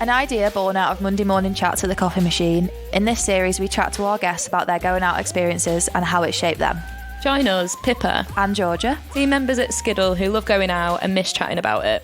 An idea born out of Monday morning chats at the coffee machine. In this series, we chat to our guests about their going out experiences and how it shaped them. Join us, Pippa And Georgia, team members at Skiddle who love going out and miss chatting about it.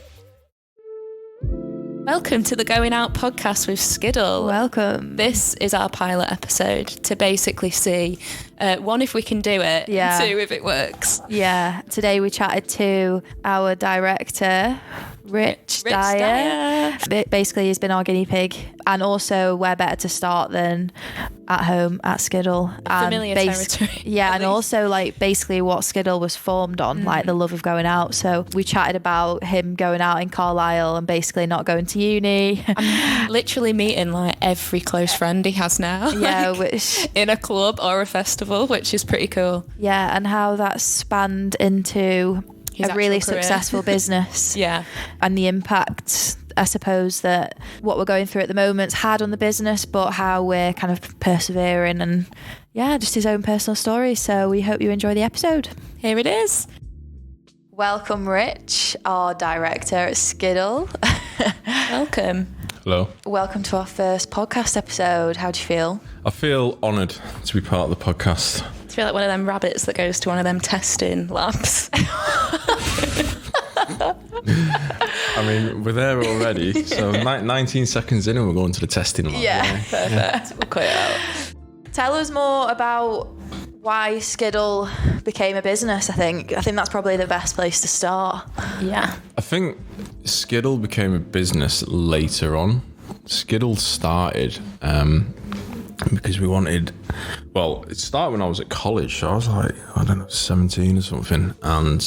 Welcome to the Going Out podcast with Skiddle. welcome. This is our pilot episode to basically see, one, if we can do it, Yeah. and two, if it works. Yeah, today we chatted to our director, Rich Dyer. Basically, he's been our guinea pig, and also where better to start than at home at Skiddle. Familiar territory. Yeah, and also like basically what Skiddle was formed on, like the love of going out. So we chatted about him going out in Carlisle and basically not going to uni. I'm literally meeting like every close friend he has now. Yeah, like, which in a club or a festival, which is pretty cool. yeah, and how that spanned into His a really actual career. successful business. Yeah. And the impact, I suppose, that what we're going through at the moment's had on the business, but how we're kind of persevering, and yeah, just his own personal story. So we hope you enjoy the episode. Here it is. Welcome, Rich, our director at Skiddle. Welcome. Hello. Welcome to our first podcast episode. How do you feel? I feel honoured to be part of the podcast. I feel like one of them rabbits that goes to one of them testing labs. I mean, we're there already. So 19 seconds in and we're going to the testing lab. Yeah. Perfect. We'll quit it out. Tell us more about why Skiddle became a business. I think that's probably the best place to start. Yeah. I think Skiddle became a business later on. Skiddle started because we wanted... Well, it started when I was at college. So I was like, I don't know, 17 or something. And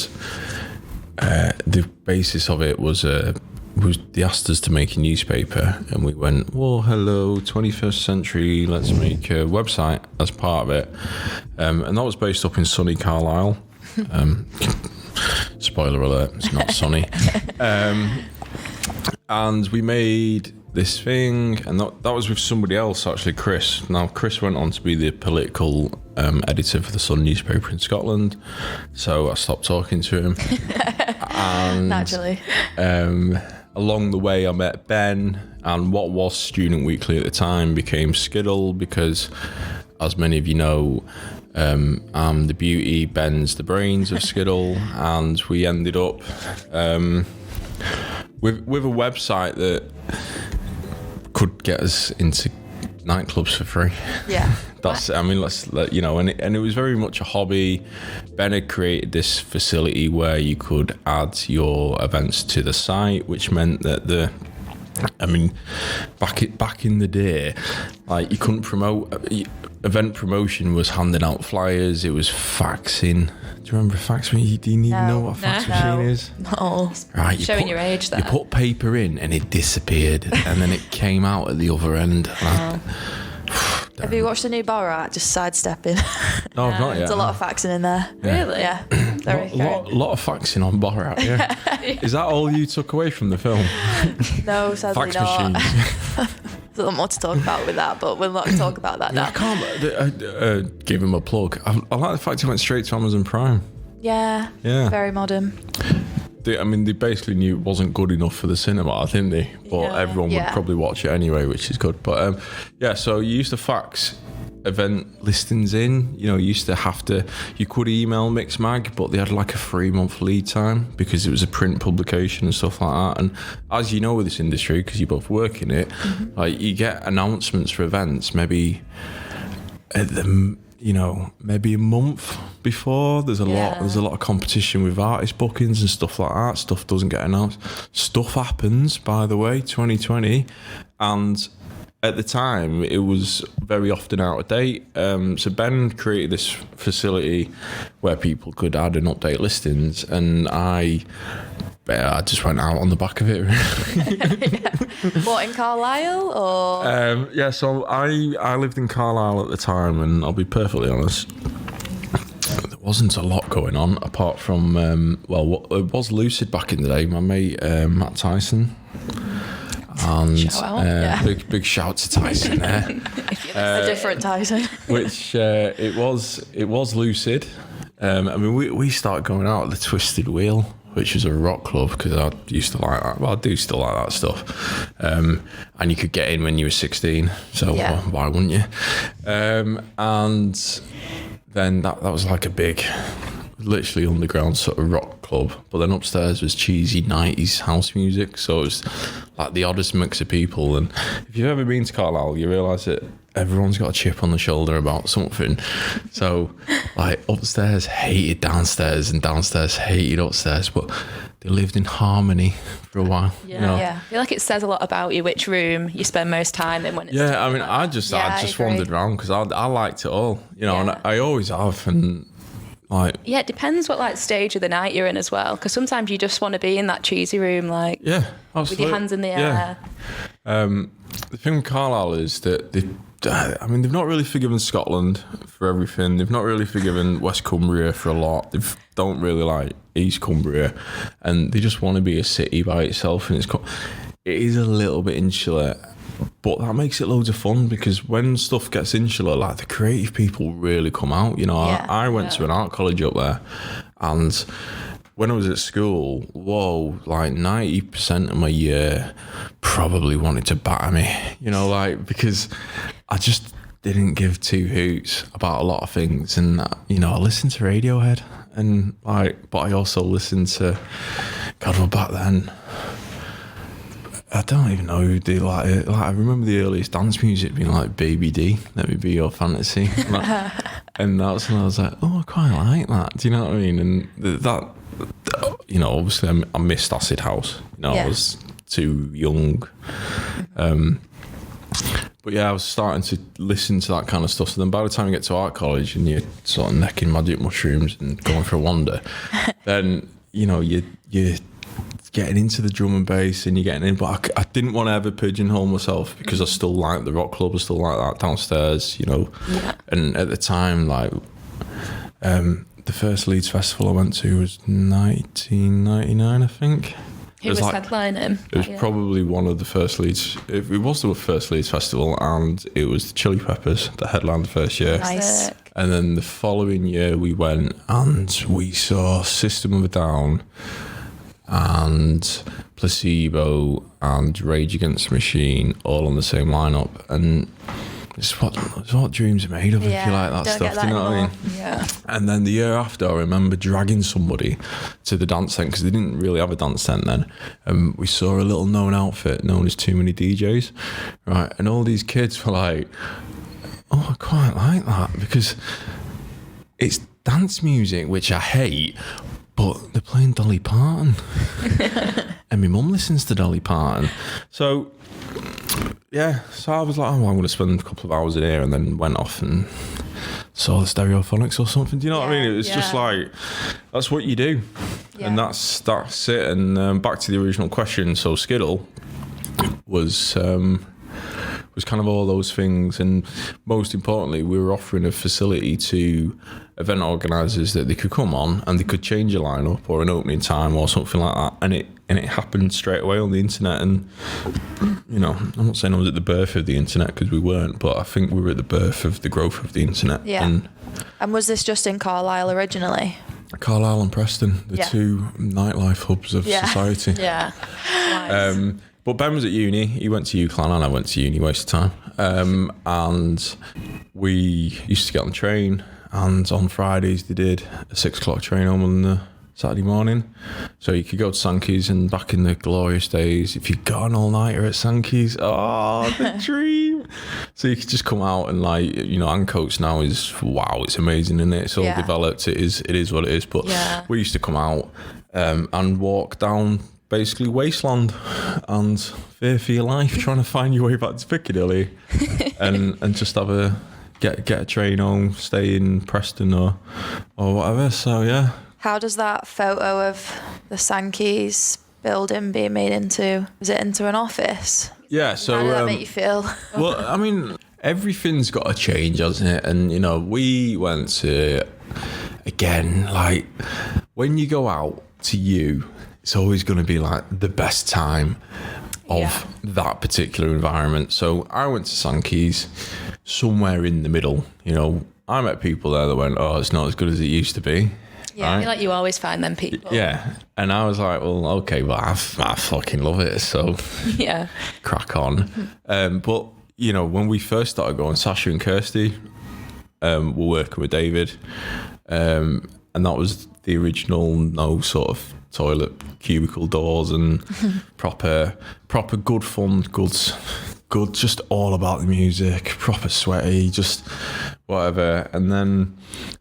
the basis of it was they asked us to make a newspaper, and we went, well, hello, 21st century, let's make a website as part of it. And that was based up in sunny Carlisle. Spoiler alert, it's not sunny. And we made this thing, and that was with somebody else, actually, Chris. Now, Chris went on to be the political editor for the Sun newspaper in Scotland, so I stopped talking to him. And, Naturally. along the way, I met Ben, and what was Student Weekly at the time became Skiddle, because, as many of you know, I'm the beauty, Ben's the brains of Skiddle, and we ended up with a website that could get us into nightclubs for free. Yeah. And it was very much a hobby. Ben had created this facility where you could add your events to the site, which meant that back in the day, like, you couldn't promote. Event promotion was handing out flyers. It was faxing. Do you remember fax machine? Do you even know what a fax machine is? No. Right, Showing your age there. You put paper in and it disappeared, and then it came out at the other end. Have you watched the new Borat? Just sidestepping. No, I've not yet. There's a lot of faxing in there. Really? Yeah. Very lot of faxing on Borat, yeah. Is that all you took away from the film? No, sadly Fax not. machines. There's a lot more to talk about with that, but we'll not talk about that now. I can't give him a plug. I like the fact he went straight to Amazon Prime. Yeah. Yeah. Very modern. They basically knew it wasn't good enough for the cinema, didn't they? But everyone would probably watch it anyway, which is good. But so you used to fax event listings in. You used to you could email Mixmag, but they had like a 3-month lead time because it was a print publication and stuff like that. And as you know with this industry, because you both work in it, like, you get announcements for events maybe at the maybe a month before. There's a lot of competition with artist bookings and stuff like that. Stuff doesn't get announced. Stuff happens, by the way, 2020. And at the time, it was very often out of date. So Ben created this facility where people could add and update listings, and I just went out on the back of it. What, in Carlisle or? So I lived in Carlisle at the time, and I'll be perfectly honest, there wasn't a lot going on apart from it was Lucid back in the day. My mate Matt Tyson. And big shout to Tyson there. A different Tyson. Which it was Lucid. We started going out at the Twisted Wheel which was a rock club, because I used to like that. Well, I do still like that stuff. And you could get in when you were 16, so why wouldn't you? And then that was like a big, literally underground sort of rock club. But then upstairs was cheesy 90s house music, so it was like the oddest mix of people. And if you've ever been to Carlisle, you realise that everyone's got a chip on the shoulder about something. So like upstairs hated downstairs and downstairs hated upstairs, but they lived in harmony for a while. Yeah. You know? I feel like it says a lot about you which room you spend most time in when it's I mean, I just wandered around because I liked it all, you know, and I always have. And like, it depends what like stage of the night you're in as well, because sometimes you just want to be in that cheesy room, like with your hands in the air. The thing with Carlisle is that they've not really forgiven Scotland for everything. They've not really forgiven West Cumbria for a lot. They don't really like East Cumbria, and they just want to be a city by itself. And it is a little bit insular, but that makes it loads of fun, because when stuff gets insular, like the creative people really come out. You know, I went to an art college up there, and when I was at school, like 90% of my year probably wanted to batter me, you know, like, because I just didn't give two hoots about a lot of things. And, you know, I listened to Radiohead, and like, but I also listened to, God, well, back then, I don't even know who did like it. Like, I remember the earliest dance music being like Baby D, Let Me Be Your Fantasy. And that's when I was like, oh, I quite like that. Do you know what I mean? And that, you know, obviously I missed Acid House. You know, I was too young. But yeah, I was starting to listen to that kind of stuff. So then by the time you get to art college and you're sort of necking magic mushrooms and going for a wander, then, you know, you're getting into the drum and bass and you're getting in. But I didn't want to ever pigeonhole myself, because I still like the rock club. I still like that downstairs, you know. And at the time, like, the first Leeds festival I went to was 1999, I think. Who was headlining? It was probably one of the first Leeds. It was the first Leeds festival, and it was the Chili Peppers that headlined the first year. Nice. And then the following year we went and we saw System of a Down and Placebo and Rage Against the Machine all on the same lineup. And it's what dreams are made of, if you like that stuff. Do you know what I mean? Yeah. And then the year after, I remember dragging somebody to the dance tent, because they didn't really have a dance tent then. And we saw a little known outfit known as Too Many DJs, right? And all these kids were like, oh, I quite like that, because it's dance music, which I hate, but they're playing Dolly Parton. And my mum listens to Dolly Parton. So I was like, oh, I'm going to spend a couple of hours in here, and then went off and saw the Stereophonics or something. Do you know what I mean? It was just like, that's what you do. And that's it. And back to the original question. So Skiddle was kind of all those things, and most importantly, we were offering a facility to event organisers that they could come on and they could change a lineup or an opening time or something like that, and it happened straight away on the internet. And you know, I'm not saying I was at the birth of the internet, because we weren't, but I think we were at the birth of the growth of the internet. And was this just in Carlisle originally? Carlisle and Preston, the two nightlife hubs of society. Nice. But Ben was at uni. He went to UCLan and I went to uni, waste of time. And we used to get on the train, and on Fridays they did a 6 o'clock train home on the Saturday morning. So you could go to Sankey's, and back in the glorious days, if you got an all-nighter at Sankey's, oh, the dream. So you could just come out and, like, you know, Ancoats now is, wow, it's amazing, isn't it? It's all developed. It is what it is. But we used to come out and walk down basically wasteland and fear for your life, trying to find your way back to Piccadilly and just have a get a train home, stay in Preston or whatever. So yeah. How does that photo of the Sankey's building being made into an office? Yeah, so how did that make you feel? Well, I mean, everything's got to change, hasn't it? And you know, we went to, again, like, when you go out to it's always going to be like the best time of that particular environment. So I went to Sankey's, somewhere in the middle. You know, I met people there that went, oh, it's not as good as it used to be. Yeah, right? I feel like you always find them people. Yeah. And I was like, well, okay, but I fucking love it. So yeah, crack on. But, you know, when we first started going, Sasha and Kirsty were working with David. And that was the original, no sort of toilet cubicle doors and proper good fun, good, just all about the music, proper sweaty, just whatever. And then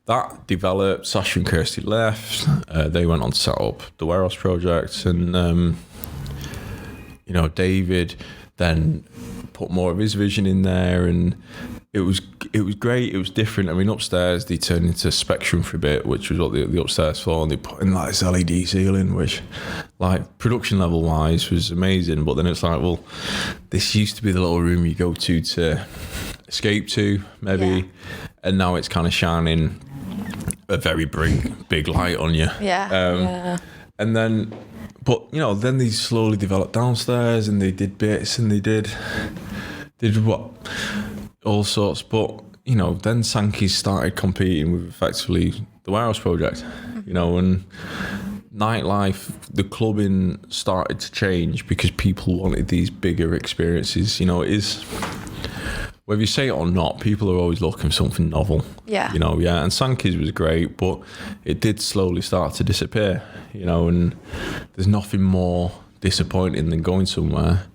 that developed. Sasha and Kirsty left. They went on to set up the Warehouse Project, and you know, David then put more of his vision in there, and it was great. It was different. I mean, upstairs they turned into Spectrum for a bit, which was what the upstairs floor, and they put in like this LED ceiling, which, like, production level wise was amazing. But then it's like, well, this used to be the little room you go to escape to, maybe, and now it's kind of shining a very big light on you. And then, but you know, then they slowly developed downstairs, and they did bits, and they did what, all sorts. But you know, then Sankey's started competing with effectively the Warehouse Project, you know, and nightlife, the clubbing started to change because people wanted these bigger experiences. You know, it is, whether you say it or not, people are always looking for something novel. You know, and Sankey's was great, but it did slowly start to disappear, you know, and there's nothing more disappointing than going somewhere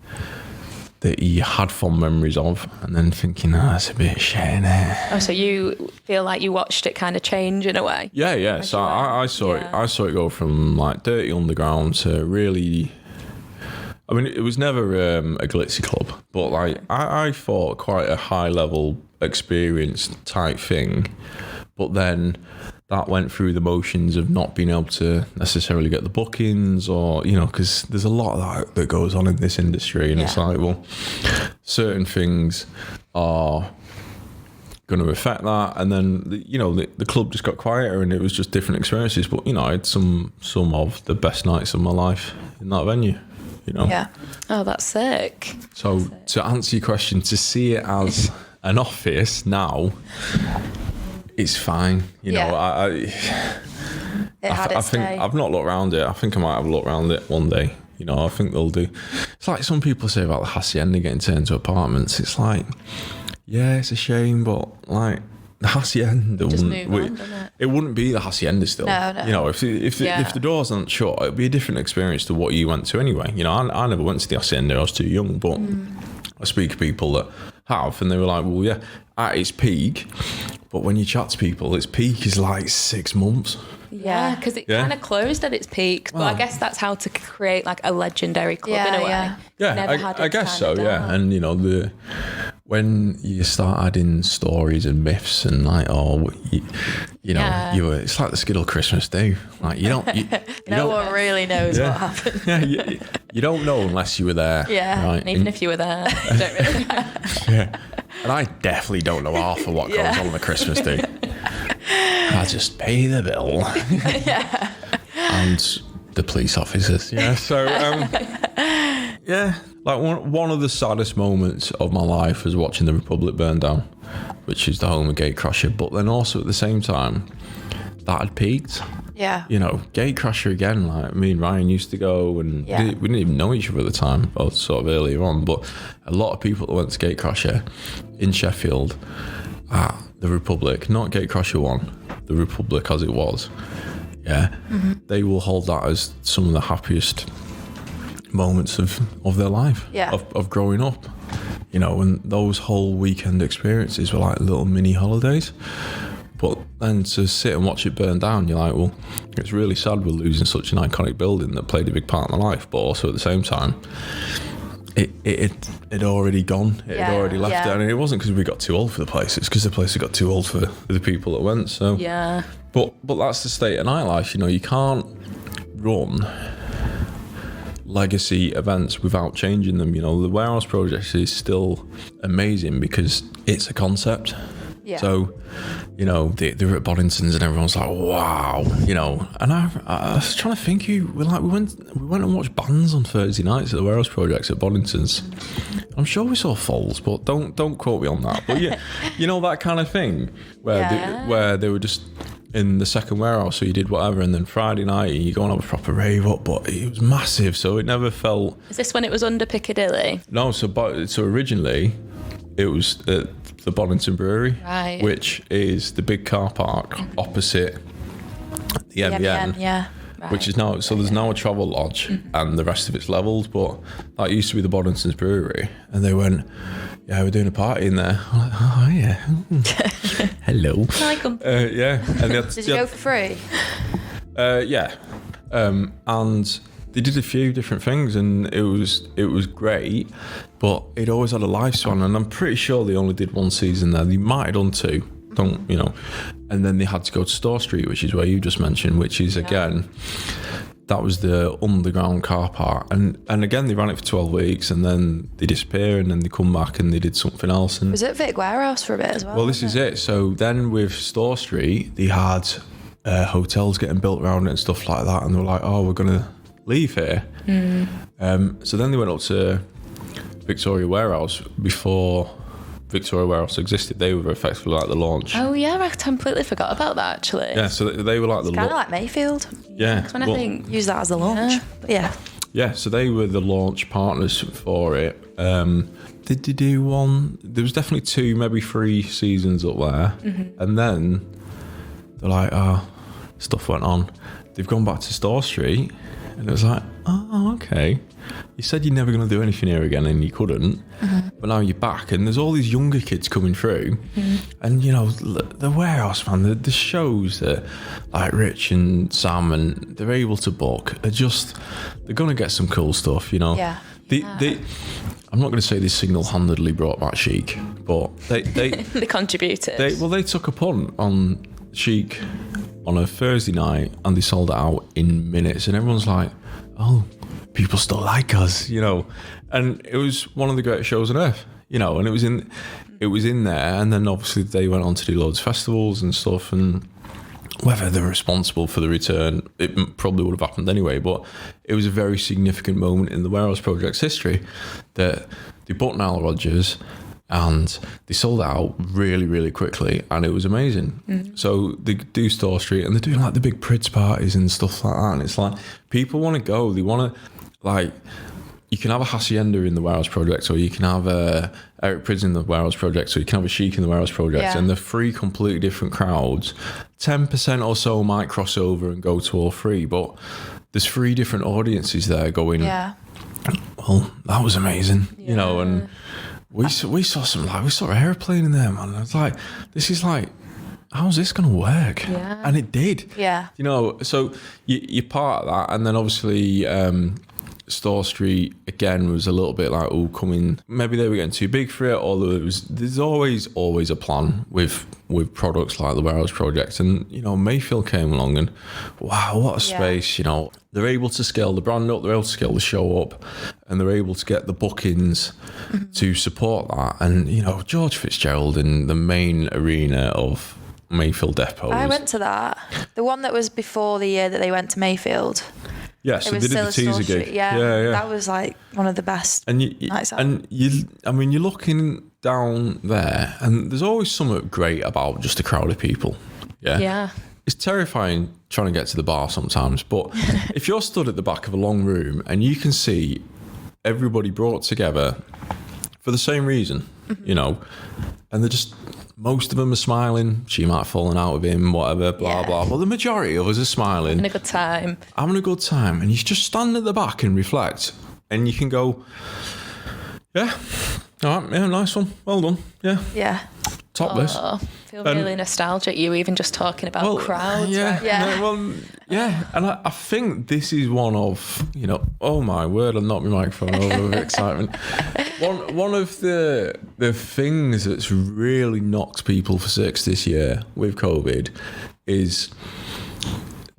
that you had fond memories of and then thinking, that's a bit shit in here. Oh, so you feel like you watched it kind of change in a way? Yeah. So I saw it. I saw it go from like dirty underground to really. I mean, it was never a glitzy club, but like I thought quite a high level experience type thing. But then that went through the motions of not being able to necessarily get the bookings, or, you know, because there's a lot that goes on in this industry, and it's like, well, certain things are going to affect that, and then, you know, the club just got quieter, and it was just different experiences. But, you know, I had some of the best nights of my life in that venue. You know? Yeah. Oh, that's sick. So to answer your question, to see it as an office now, it's fine. You know, I think I've not looked around it. I think I might have a look around it one day. You know, I think they'll do. It's like some people say about the Hacienda getting turned into apartments. It's like, yeah, it's a shame, but like the Hacienda it wouldn't be the Hacienda still. No. You know, if the doors aren't shut, it'd be a different experience to what you went to anyway. You know, I never went to the Hacienda. I was too young, but I speak to people that have, and they were like, well, yeah, at its peak. But when you chat to people, its peak is like 6 months. Yeah, because it kind of closed at its peak. But I guess that's how to create like a legendary club in a way. Yeah, I guess so, yeah. And, you know, when you start adding stories and myths and like, it's like the Skiddle Christmas do. Like, you don't... no one really knows what happened. You don't know unless you were there. Yeah, right? And even if you were there, you don't really know. And I definitely don't know half of what goes on the Christmas do. I just pay the bill. And the police officers. Yeah. So, like one of the saddest moments of my life was watching the Republic burn down, which is the home of Gatecrasher. But then also at the same time, that had peaked. Yeah. You know, Gatecrasher again, like me and Ryan used to go, and we didn't even know each other at the time, or sort of earlier on, but a lot of people that went to Gatecrasher in Sheffield at the Republic, not Gatecrasher 1, the Republic as it was, they will hold that as some of the happiest moments of their life, of growing up, you know, and those whole weekend experiences were like little mini holidays. But then to sit and watch it burn down, you're like, well, it's really sad we're losing such an iconic building that played a big part in my life. But also at the same time, it had already gone. It had already left it. And it wasn't because we got too old for the place. It's because the place had got too old for the people that went. So But that's the state of nightlife. You know, you can't run legacy events without changing them. You know, the Warehouse Project is still amazing because it's a concept. So, you know, they're at Boddington's and everyone's like, wow, you know. And I was trying to think, we went and watched bands on Thursday nights at the Warehouse Projects at Boddington's. I'm sure we saw Foals, but don't quote me on that. But yeah, you know, that kind of thing where they were just in the second warehouse, so you did whatever, and then Friday night you go and have a proper rave up, but it was massive, so it never felt... Is this when it was under Piccadilly? No, so originally it was at the Bonington Brewery, right, which is the big car park opposite the MBN, yeah. Right. Which is now, so there's now a travel lodge and the rest of it's levelled, but that used to be the Bonington's Brewery, and they went, yeah, we're doing a party in there. I'm like, oh yeah, hello. Yeah. And did you go for free? Yeah. And they did a few different things, and it was great, but it always had a lifespan, and I'm pretty sure they only did one season there. They might have done two. And then they had to go to Store Street, which is where you just mentioned, which is again, that was the underground car park, and again they ran it for 12 weeks, and then they disappear, and then they come back and they did something else. And was it Vic Warehouse for a bit as well? Well, this is it. So then with Store Street, they had hotels getting built around it and stuff like that, and they were like, oh, we're gonna leave here. So then they went up to Victoria Warehouse. Before Victoria Warehouse existed, they were effectively like the launch. Oh yeah, I completely forgot about that actually. Yeah, so they were like the kind of like Mayfield. Yeah, when I think use that as the launch. Yeah, so they were the launch partners for it. Did they do one? There was definitely 2, maybe 3 seasons up there, and then they're like, stuff went on. They've gone back to Store Street, and it was like, oh, okay. You said you're never going to do anything here again, and you couldn't, but now you're back, and there's all these younger kids coming through, and the warehouse, man, the shows that like Rich and Sam and they're able to book are they're going to get some cool stuff, Yeah. I'm not going to say they single-handedly brought back Chic, but they they contributed. They took a punt on Chic on a Thursday night, and they sold it out in minutes, and everyone's like, oh, people still like us, and it was one of the greatest shows on earth, and it was in there, and then obviously they went on to do loads of festivals and stuff, and whether they're responsible for the return, it probably would have happened anyway, but it was a very significant moment in the Warehouse Project's history that they bought Nile Rodgers and they sold out really, really quickly, and it was amazing. So they do Store Street, and they're doing like the big Prids parties and stuff like that, and it's like people want to go, they want to, like, you can have a Hacienda in the Warehouse Project, or you can have Eric Prids in the Warehouse Project, or you can have a Chic in the Warehouse Project, and they're 3 completely different crowds. 10% or so might cross over and go to all 3, but there's 3 different audiences there going, well, that was amazing, and we saw we saw an airplane in there, man. I was like, this is like, how's this going to work? Yeah. And it did. Yeah. So you're part of that, and then obviously Store Street again was a little bit like, maybe they were getting too big for it, or there's always a plan with products like the Warehouse Project, and Mayfield came along, and wow, what a space. They're able to scale the brand up, they're able to scale the show up, and they're able to get the bookings to support that. And George Fitzgerald in the main arena of Mayfield Depot. I went to that, the one that was before the year that they went to Mayfield. Yeah, so they did the teaser gig. Yeah, that was like one of the best nights out. And you're looking down there, and there's always something great about just a crowd of people. Yeah. It's terrifying trying to get to the bar sometimes, but if you're stood at the back of a long room and you can see everybody brought together for the same reason, and they're just, most of them are smiling. She might have fallen out with him, whatever, blah, blah. But the majority of us are smiling. Having a good time. And you just stand at the back and reflect. And you can go, yeah, all right, yeah, nice one. Well done. Yeah. Yeah. Topless. I feel really nostalgic, you even just talking about crowds. Yeah. Right? Yeah. No, yeah. And I think this is one of, oh my word, I knocked my microphone over with excitement. One of the things that's really knocked people for six this year with COVID is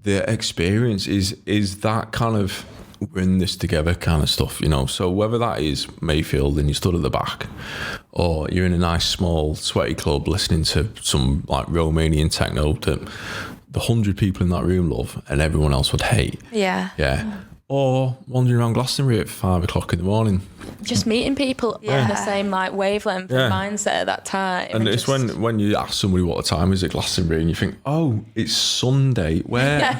the experience is that kind of, we're in this together kind of stuff, So whether that is Mayfield and you stood at the back, or you're in a nice small sweaty club listening to some like Romanian techno that the 100 people in that room love and everyone else would hate. Yeah. Yeah. or wandering around Glastonbury at 5 o'clock in the morning. Just meeting people on the same like wavelength and mindset at that time. And it's when you ask somebody what the time is at Glastonbury and you think, oh, it's Sunday. Where?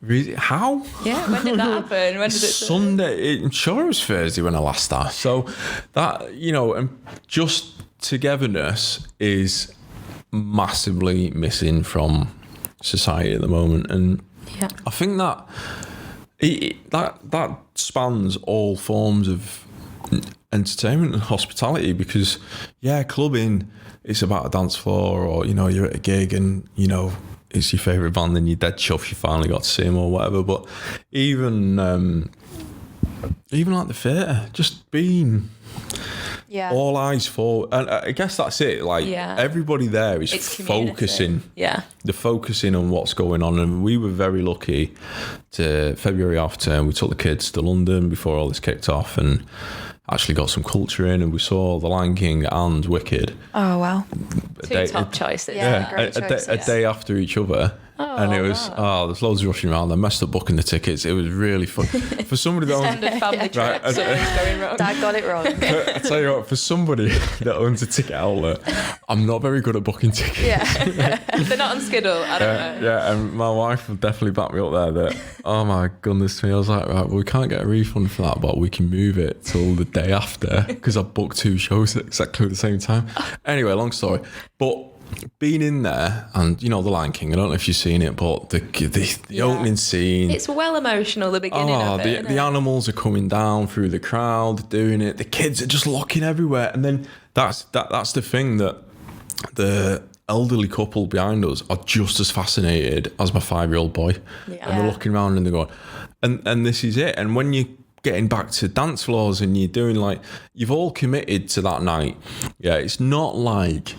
Really? How? Yeah, when did that happen? When did it Sunday? I'm sure it was Thursday when I last asked. So that, you know, and just togetherness is massively missing from society at the moment. And I think that that spans all forms of entertainment and hospitality, because clubbing, it's about a dance floor, or, you know, you're at a gig and, you know, it's your favourite band and you're dead chuffed you finally got to see them or whatever. But even like the theatre, just being all eyes forward. And I guess that's it. Like everybody there is focusing. Yeah. They're focusing on what's going on. And we were very lucky to February half term. We took the kids to London before all this kicked off and actually got some culture in, and we saw The Lion King and Wicked. Oh, wow. Two top choices. A day after each other. And it was, there's loads of rushing around. I messed up booking the tickets. It was really fun. For somebody that owns... Extended family trip, so it's going wrong. Dad got it wrong. I tell you what, for somebody that owns a ticket outlet, I'm not very good at booking tickets. Yeah. They're not on Skiddle, I don't know. Yeah, and my wife will definitely back me up there that, oh my goodness me, I was like, right, well, we can't get a refund for that, but we can move it till the day after, because I booked 2 shows at exactly the same time. Anyway, long story. But being in there, and you know, The Lion King, I don't know if you've seen it, but the opening scene, it's well emotional, the beginning of it. The animals are coming down through the crowd doing it, the kids are just looking everywhere, and then that's the thing, that the elderly couple behind us are just as fascinated as my 5-year-old boy. And they're looking around and they're going, and this is it. And when you getting back to dance floors and you're doing, like, you've all committed to that night. It's not like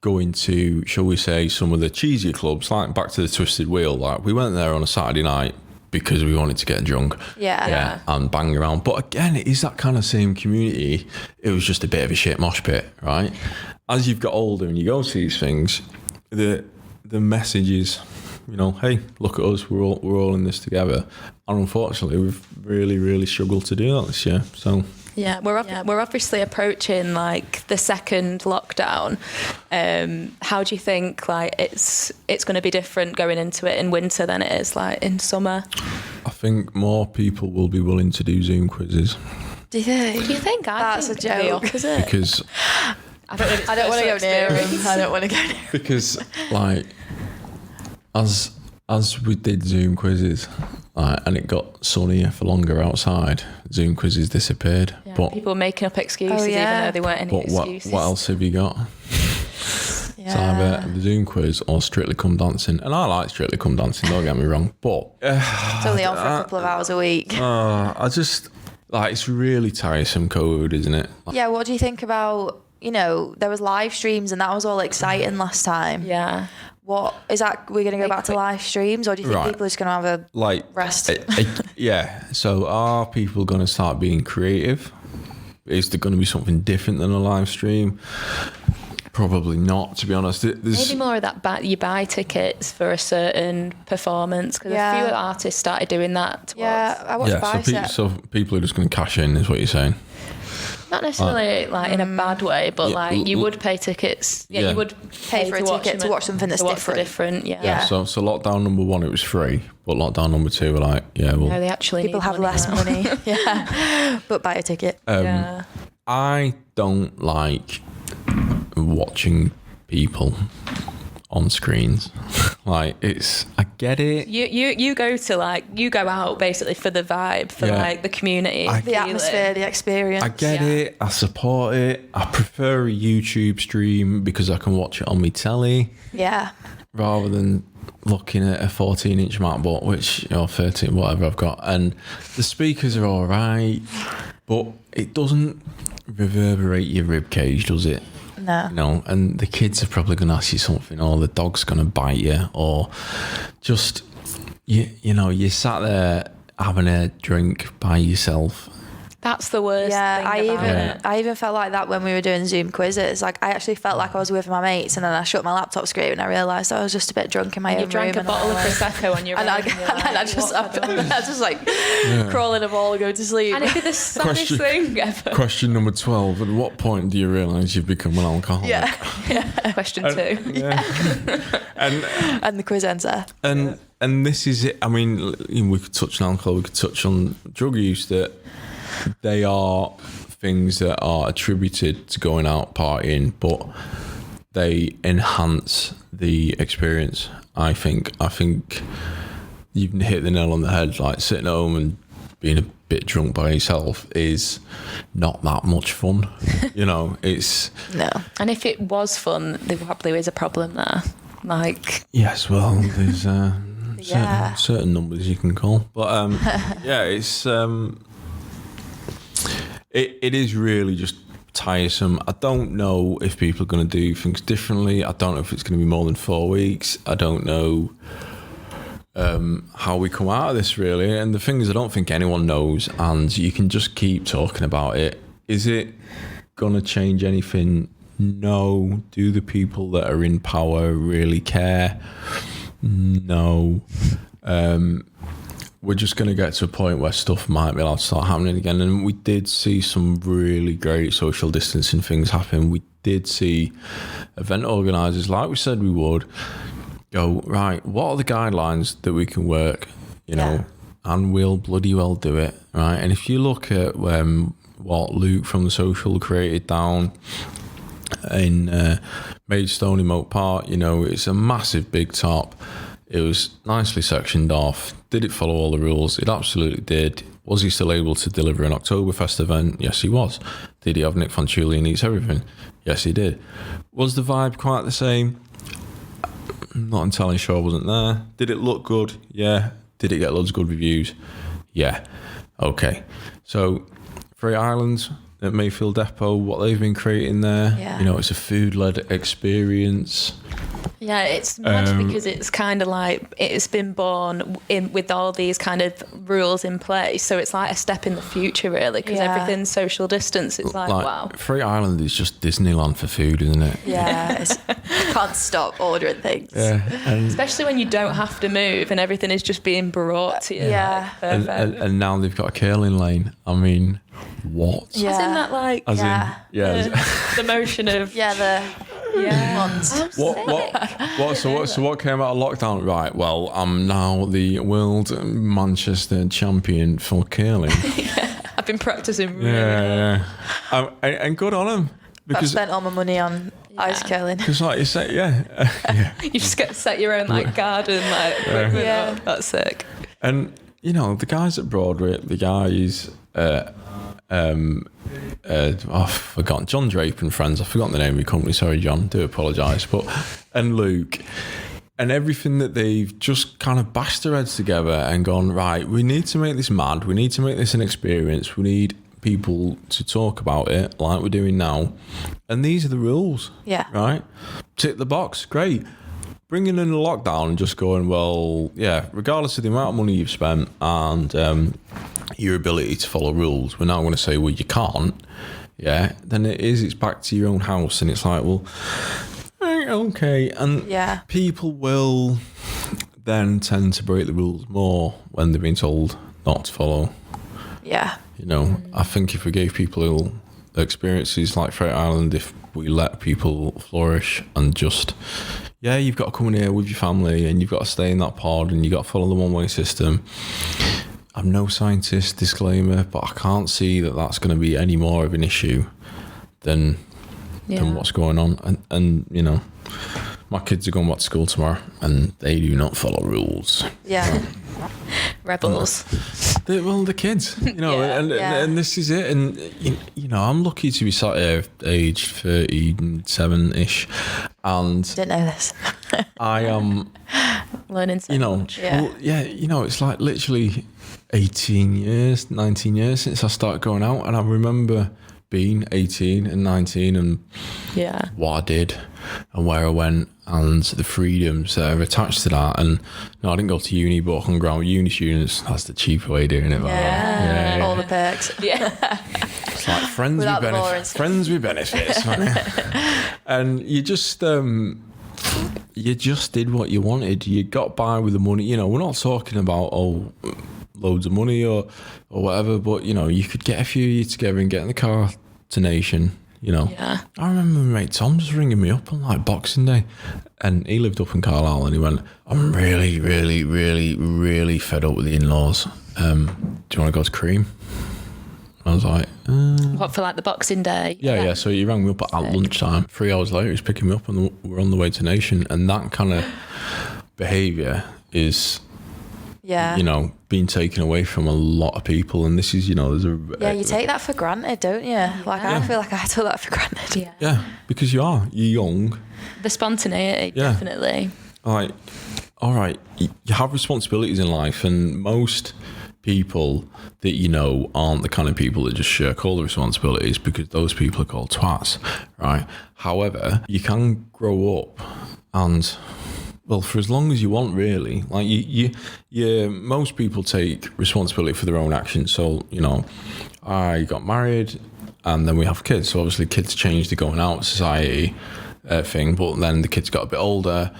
going to, shall we say, some of the cheesier clubs, like back to the Twisted Wheel. Like, we went there on a Saturday night because we wanted to get drunk and bang around. But again, it is that kind of same community. It was just a bit of a shit mosh pit, right? As you've got older and you go to these things, the message is, you know, hey, look at us, we're all in this together. And unfortunately, we've really, really struggled to do that this year. So we're obviously approaching like the second lockdown. How do you think like it's going to be different going into it in winter than it is like in summer? I think more people will be willing to do Zoom quizzes. Do you think? That's a joke, is it? Because I don't want to go near him. I don't want to go near him. Because like as we did Zoom quizzes, and it got sunnier for longer outside, Zoom quizzes disappeared. Yeah, but people were making up excuses even though they weren't any excuses. What else have you got? It's either the Zoom quiz or Strictly Come Dancing. And I like Strictly Come Dancing, don't get me wrong. But it's only on for a couple of hours a week. I just, like, it's really tiresome COVID, isn't it? Yeah, what do you think about, you know, there was live streams and that was all exciting last time. Yeah. What is that? We're going to go back to live streams, or do you think people are just going to have a rest? So are people going to start being creative? Is there going to be something different than a live stream? Probably not, to be honest. Maybe more of that you buy tickets for a certain performance, because a few artists started doing that. I watched Bicep. So people are just going to cash in, is what you're saying? Not necessarily in a bad way, but you would pay tickets. You would pay for a ticket to watch something that's different. So lockdown number 1, it was free, but lockdown number 2, we're like, no, they actually people have less money. But buy a ticket. I don't like watching people on screens. Like, I get it. You go out basically for the vibe, for like the community, the atmosphere, the experience. I get it. I support it. I prefer a YouTube stream because I can watch it on my telly. Yeah. Rather than looking at a 14-inch MacBook, which, 13, whatever I've got. And the speakers are all right, but it doesn't reverberate your rib cage, does it? No. You know, and the kids are probably going to ask you something, or the dog's going to bite you, or just, you sat there having a drink by yourself That's the worst thing about it. I even felt like that when we were doing Zoom quizzes. Like, I actually felt like I was with my mates, and then I shut my laptop screen and I realised I was just a bit drunk in my own room. You drank a bottle of Prosecco on your own. And I just like crawl in a ball and go to sleep. And it'd be the saddest thing ever. Question number 12. At what point do you realise you've become an alcoholic? Yeah. Question 2. Yeah. And the quiz answer. And this is it. I mean, we could touch on alcohol, we could touch on drug use, that they are things that are attributed to going out partying, but they enhance the experience. I think you've hit the nail on the head. Like, sitting at home and being a bit drunk by yourself is not that much fun. You know, it's no. And if it was fun, there probably is a problem there. Like, yes, well, there's certain numbers you can call, but yeah, it's it is really just tiresome. I don't know if people are going to do things differently. I don't know if it's going to be more than 4 weeks. I don't know how we come out of this, really. And the thing is, I don't think anyone knows, and you can just keep talking about it. Is it going to change anything? No. Do the people that are in power really care? No. We're just going to get to a point where stuff might be allowed to start happening again. And we did see some really great social distancing things happen. We did see event organisers, like we said we would, go, right, what are the guidelines that we can work, you know, and we'll bloody well do it, right? And if you look at what Luke from The Social created down in Maidstone in Moat Park, you know, it's a massive big top. It was nicely sectioned off. Did it follow all the rules? It absolutely did. Was he still able to deliver an Oktoberfest event? Yes, he was. Did he have Nick Fanciulli and Eats Everything? Yes, he did. Was the vibe quite the same? Not entirely sure. I wasn't there. Did it look good? Yeah. Did it get loads of good reviews? Yeah. Okay. So, Free Islands at Mayfield Depot, what they've been creating there, you know, it's a food-led experience. Yeah, it's mad because it's kind of like it's been born in with all these kind of rules in place. So it's like a step in the future, really, because everything's social distance. It's like, wow. Free Island is just Disneyland for food, isn't it? Yeah, you can't stop ordering things. Yeah, especially when you don't have to move and everything is just being brought to you. Yeah, like, and now they've got a curling lane. I mean, what? Yeah. Isn't that like the motion of So what came out of lockdown? Right, well, I'm now the world Manchester champion for curling. I've been practicing really hard. And good on him. Because I've spent all my money on ice curling. Because like you say, you just get to set your own like garden, like equipment up. That's sick. And you know, the guys at Broadway, the guys I've forgotten, John Draper and Friends, I've forgotten the name of your company, sorry John, do apologise, and Luke, and everything that they've just kind of bashed their heads together and gone, right, we need to make this mad, we need to make this an experience, we need people to talk about it like we're doing now, and these are the rules, right? Tick the box, great. Bringing in a lockdown and just going, well, regardless of the amount of money you've spent and your ability to follow rules, we're now going to say, well, you can't, then it's back to your own house. And it's like, well, okay. And people will then tend to break the rules more when they're being told not to follow. Yeah. You know, I think if we gave people experiences like Free Island, if we let people flourish and just... you've got to come in here with your family and you've got to stay in that pod and you've got to follow the one-way system. I'm no scientist, disclaimer, but I can't see that that's going to be any more of an issue than what's going on. And you know, my kids are going back to school tomorrow and they do not follow rules. Yeah. Rebels. The kids, you know, and this is it. And, you know, I'm lucky to be sat here aged 37-ish. And didn't know this. I am learning so much. You know, it's like literally 18 years, 19 years since I started going out. And I remember being 18 and 19 and what I did and where I went. and the freedoms that are attached to that. And no, I didn't go to uni, but I hung around with uni students. That's the cheaper way of doing it. Yeah, all the perks. Yeah. It's like friends with benefits. Friends with benefits. And you just did what you wanted. You got by with the money. You know, we're not talking about loads of money or whatever, but you know, you could get a few of you together and get in the car to Nation. You know, yeah. I remember my mate Tom just ringing me up on like Boxing Day, and he lived up in Carlisle, and he went, "I'm really, really, really, really fed up with the in-laws. Do you want to go to Cream?" I was like, What, for like the Boxing Day? Yeah. So he rang me up at lunchtime. 3 hours later, he was picking me up, and we're on the way to Nation. And that kind of behaviour is, you know, being taken away from a lot of people. And this is, you know, there's you take that for granted, don't you? Like, I feel like I took that for granted. Yeah, because you're young. The spontaneity, definitely. Like, all right, you have responsibilities in life, and most people that you know aren't the kind of people that just shirk all the responsibilities, because those people are called twats, right? However, you can grow up and, well, for as long as you want, really. Like most people take responsibility for their own actions. So, you know, I got married and then we have kids. So obviously kids change the going out society thing, but then the kids got a bit older,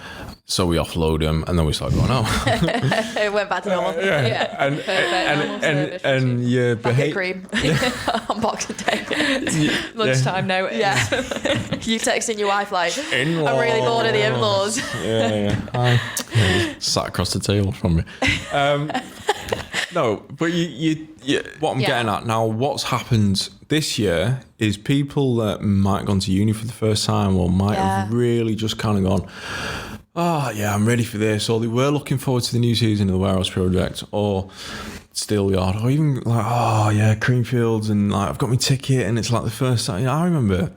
so we offload them and then we start going out. It went back to normal. And you behave. Cream on Boxing Day. Lunchtime notice. Yeah. You texting your wife like, in-laws. I'm really bored of the in-laws. Sat across the table from me. No, but you what I'm getting at now, what's happened this year is people that might have gone to uni for the first time or might have really just kind of gone, I'm ready for this, or they were looking forward to the new season of the Warehouse Project or Steelyard, or even like, Creamfields, and like I've got my ticket and it's like the first time. You know, I remember,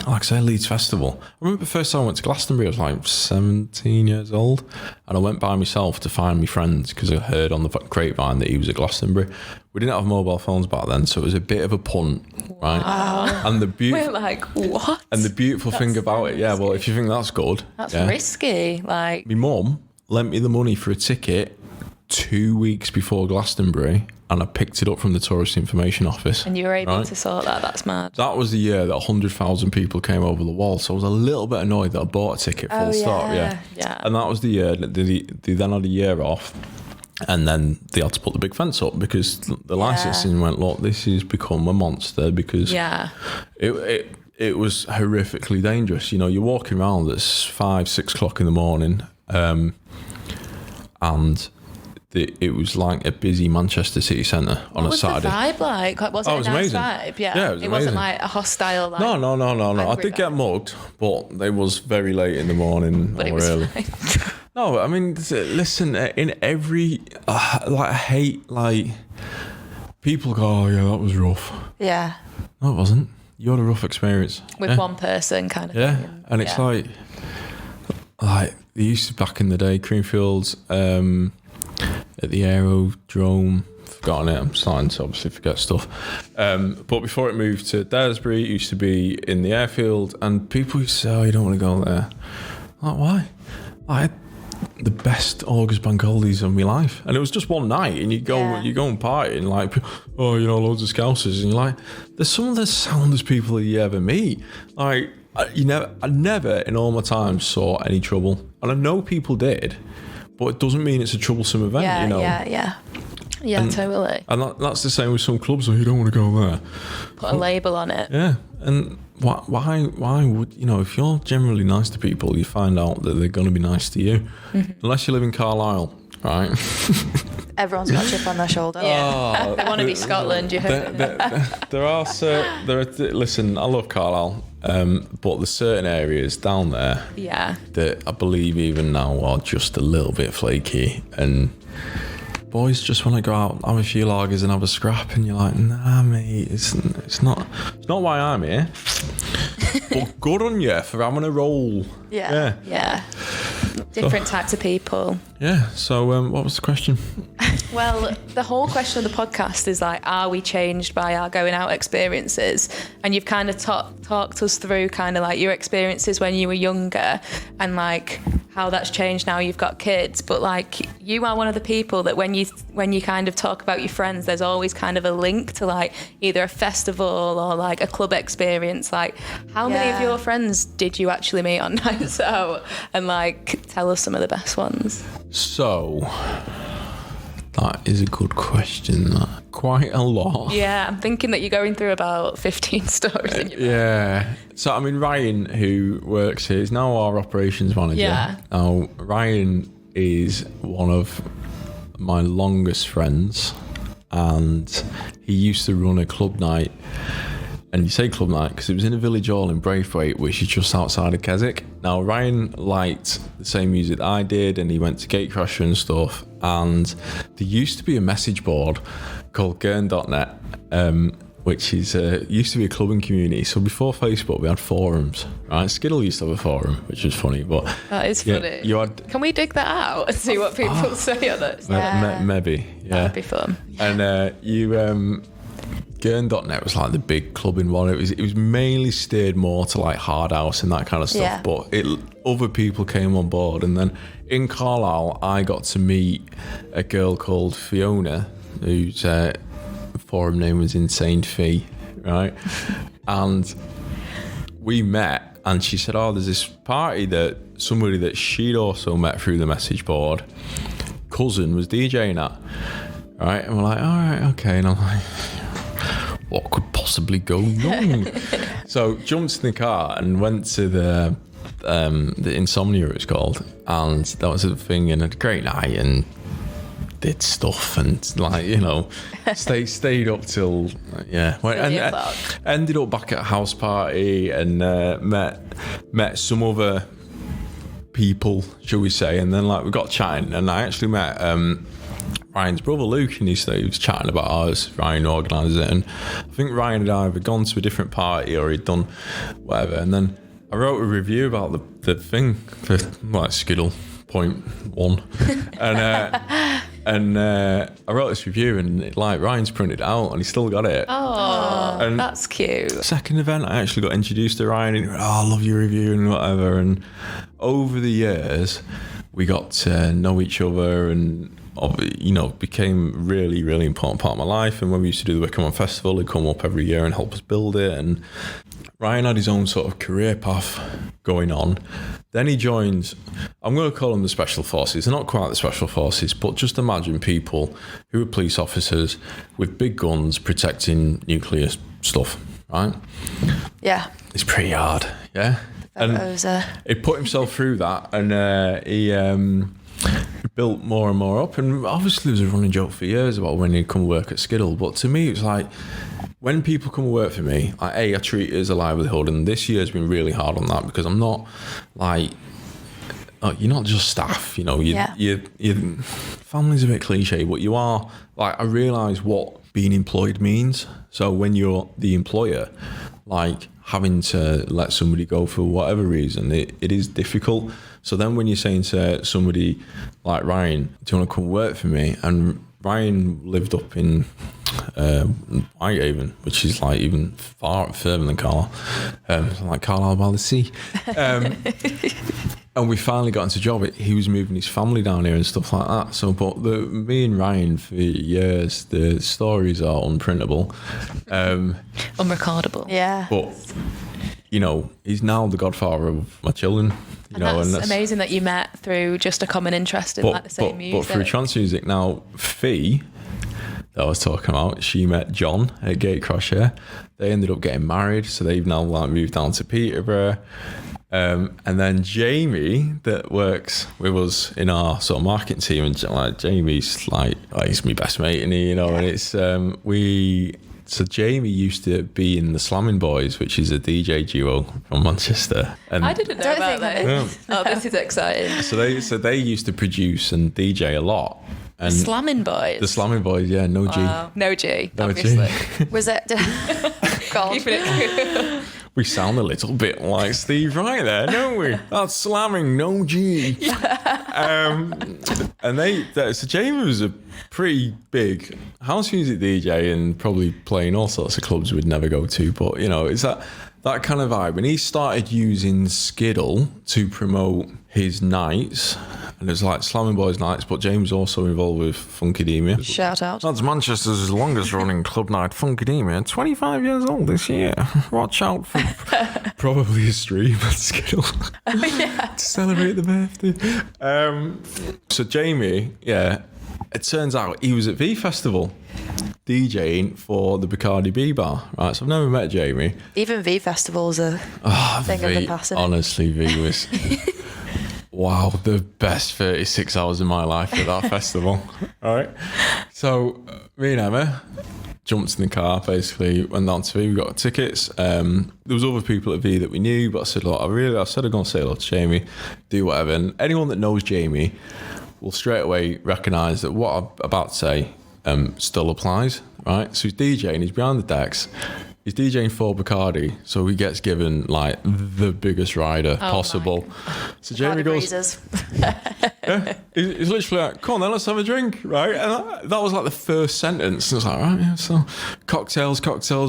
like I said, Leeds Festival. I remember the first time I went to Glastonbury, I was like 17 years old, and I went by myself to find my friends because I heard on the grapevine that he was at Glastonbury. We didn't have mobile phones back then, so it was a bit of a punt, right? Wow. And we're like, what? And the beautiful thing about it, well, if you think that's good, that's risky. Like, my mum lent me the money for a ticket 2 weeks before Glastonbury, and I picked it up from the Tourist Information Office. And you were able to sort that. That's mad. That was the year that 100,000 people came over the wall. So I was a little bit annoyed that I bought a ticket full stop. Yeah. And that was the year that they then had a year off. And then they had to put the big fence up because the licensing went, look, this has become a monster because it was horrifically dangerous. You know, you're walking around at 5-6 o'clock in the morning, and it was like a busy Manchester city centre on a Saturday. What was the vibe like? Was it a nice amazing. vibe? Yeah, it wasn't like a hostile. Like, no. I did get mugged, but it was very late in the morning or early. No, I mean, listen, in every I hate like people go, that was rough. Yeah. No, it wasn't. You had a rough experience with one person, kind of. Yeah, thing. and it's like they used to back in the day, Creamfields. At the aerodrome, forgotten it. I'm starting to obviously forget stuff. But before it moved to Daresbury, it used to be in the airfield, and people used to say, you don't want to go there. Like, why? I had the best August bank holidays of my life, and it was just one night, and you go and party, and like, loads of Scousers, and you're like, there's some of the soundest people that you ever meet. Like, I never in all my time saw any trouble, and I know people did. But it doesn't mean it's a troublesome event, you know. Yeah, totally. And that's the same with some clubs, so you don't want to go there. Put a label on it. Yeah, and why would, if you're generally nice to people, you find out that they're going to be nice to you. Mm-hmm. Unless you live in Carlisle, right? Everyone's got a chip on their should. Yeah. They want to be Scotland, you heard. Listen, I love Carlisle. But there's certain areas down there that I believe even now are just a little bit flaky, and boys just want to go out, have a few lagers and have a scrap, and you're like, nah mate, it's not why I'm here. But good on you for having a roll. Yeah. Different types of people. Yeah. So what was the question? Well, the whole question of the podcast is like, are we changed by our going out experiences? And you've kind of talked us through kind of like your experiences when you were younger and like how that's changed now you've got kids. But like, you are one of the people that when you kind of talk about your friends, there's always kind of a link to like either a festival or like a club experience. Like, how many of your friends did you actually meet on nights out? And like, tell us some of the best ones. So that is a good question. Quite a lot. Yeah, I'm thinking that you're going through about 15 stories in your mind. Yeah. So, I mean, Ryan, who works here, is now our operations manager. Yeah. Now, Ryan is one of my longest friends, and he used to run a club night. And you say club night because it was in a village hall in Braithwaite, which is just outside of Keswick. Now, Ryan liked the same music that I did, and he went to Gatecrasher and stuff. And there used to be a message board called Gurn.net, which is used to be a clubbing community. So before Facebook, we had forums, right? Skiddle used to have a forum, which was funny. But that is funny. Can we dig that out and see what people say on it? Maybe, yeah. That'd be fun. And Gurn.net was like the big clubbing one. It was mainly steered more to like hard house and that kind of stuff. Yeah. But other people came on board, and then in Carlisle, I got to meet a girl called Fiona, whose forum name was Insane Fee, right? And we met, and she said, "Oh, there's this party that somebody that she'd also met through the message board, cousin was DJing at." Right, and we're like, "All right, okay," and I'm like, what could possibly go wrong? So jumped in the car and went to the Insomnia, it was called, and that was a thing, and had a great night and did stuff and like, you know, stayed up till and ended up back at a house party and met some other people, shall we say, and then like we got chatting, and I actually met Ryan's brother Luke, and he was chatting about ours. Ryan organised it, and I think Ryan had either gone to a different party or he'd done whatever. And then I wrote a review about the thing for like Skiddle 0.1, and I wrote this review, and like Ryan's printed it out, and he still got it. Oh, and that's cute. Second event, I actually got introduced to Ryan, and he went, "Oh, I love your review," and whatever. And over the years, we got to know each other, and you know, became really, really important part of my life. And when we used to do the Wickham On Festival, he'd come up every year and help us build it. And Ryan had his own sort of career path going on. Then he joined, I'm going to call them the Special Forces. They're not quite the Special Forces, but just imagine people who are police officers with big guns protecting nuclear stuff, right? Yeah. It's pretty hard, yeah? And he put himself through that, and he built more and more up. And obviously there was a running joke for years about when he'd come work at Skiddle, but to me it was like, when people come and work for me, I treat it as a livelihood, and this year's been really hard on that, because I'm not like, you're not just staff, you know, your family's a bit cliche, but you are, like, I realise what being employed means. So when you're the employer, like, having to let somebody go for whatever reason, it is difficult. So then when you're saying to somebody like Ryan, "Do you want to come work for me?" And Ryan lived up in Whitehaven, which is like even far further than Carlisle, like Carlisle by the sea. And we finally got into a job. He was moving his family down here and stuff like that. So, but me and Ryan for years, the stories are unprintable, unrecordable. Yeah. But you know, he's now the godfather of my children. You know, that's amazing that you met through just a common interest in like the same music. But through trance music. Now, Fee, that I was talking about, she met John at Gatecrasher. They ended up getting married, so they've now like moved down to Peterborough. And then Jamie, that works with us in our sort of marketing team, and like Jamie's like, he's my best mate, and you know, and it's So Jamie used to be in the Slamming Boys, which is a DJ duo from Manchester. And I didn't know about that. Yeah. Oh, this is exciting. So they used to produce and DJ a lot. And the Slamming Boys. The Slamming Boys, yeah, no G. No G, no obviously. G. Was it? God. We sound a little bit like Steve Wright there, don't we? That's slamming, no G. And so Jamie was a pretty big house music DJ and probably playing all sorts of clubs we'd never go to. But, you know, it's that kind of vibe. And he started using Skiddle to promote his nights. And it was like Slamming Boys nights, but James also involved with Funkademia. Shout out. That's Manchester's longest running club night, Funkademia. 25 years old this year. Watch out for probably a stream at Skiddle. To celebrate the birthday. So Jamie, it turns out he was at V Festival DJing for the Bacardi B bar, right? So I've never met Jamie. Even V Festival's a thing of the past. Honestly, V was... Wow, the best 36 hours of my life at that festival. All right. So me and Emma jumped in the car, basically went down to V. We got tickets. There was other people at V that we knew, but I said, look, I said I'm going to say hello to Jamie, do whatever. And anyone that knows Jamie will straight away recognise that what I'm about to say still applies, right? So he's DJing, he's behind the decks. He's DJing for Bacardi, so he gets given like the biggest rider possible. So Jamie goes, he's literally like, come on then, let's have a drink, right? And that was like the first sentence. And it's like, right, yeah, so cocktails,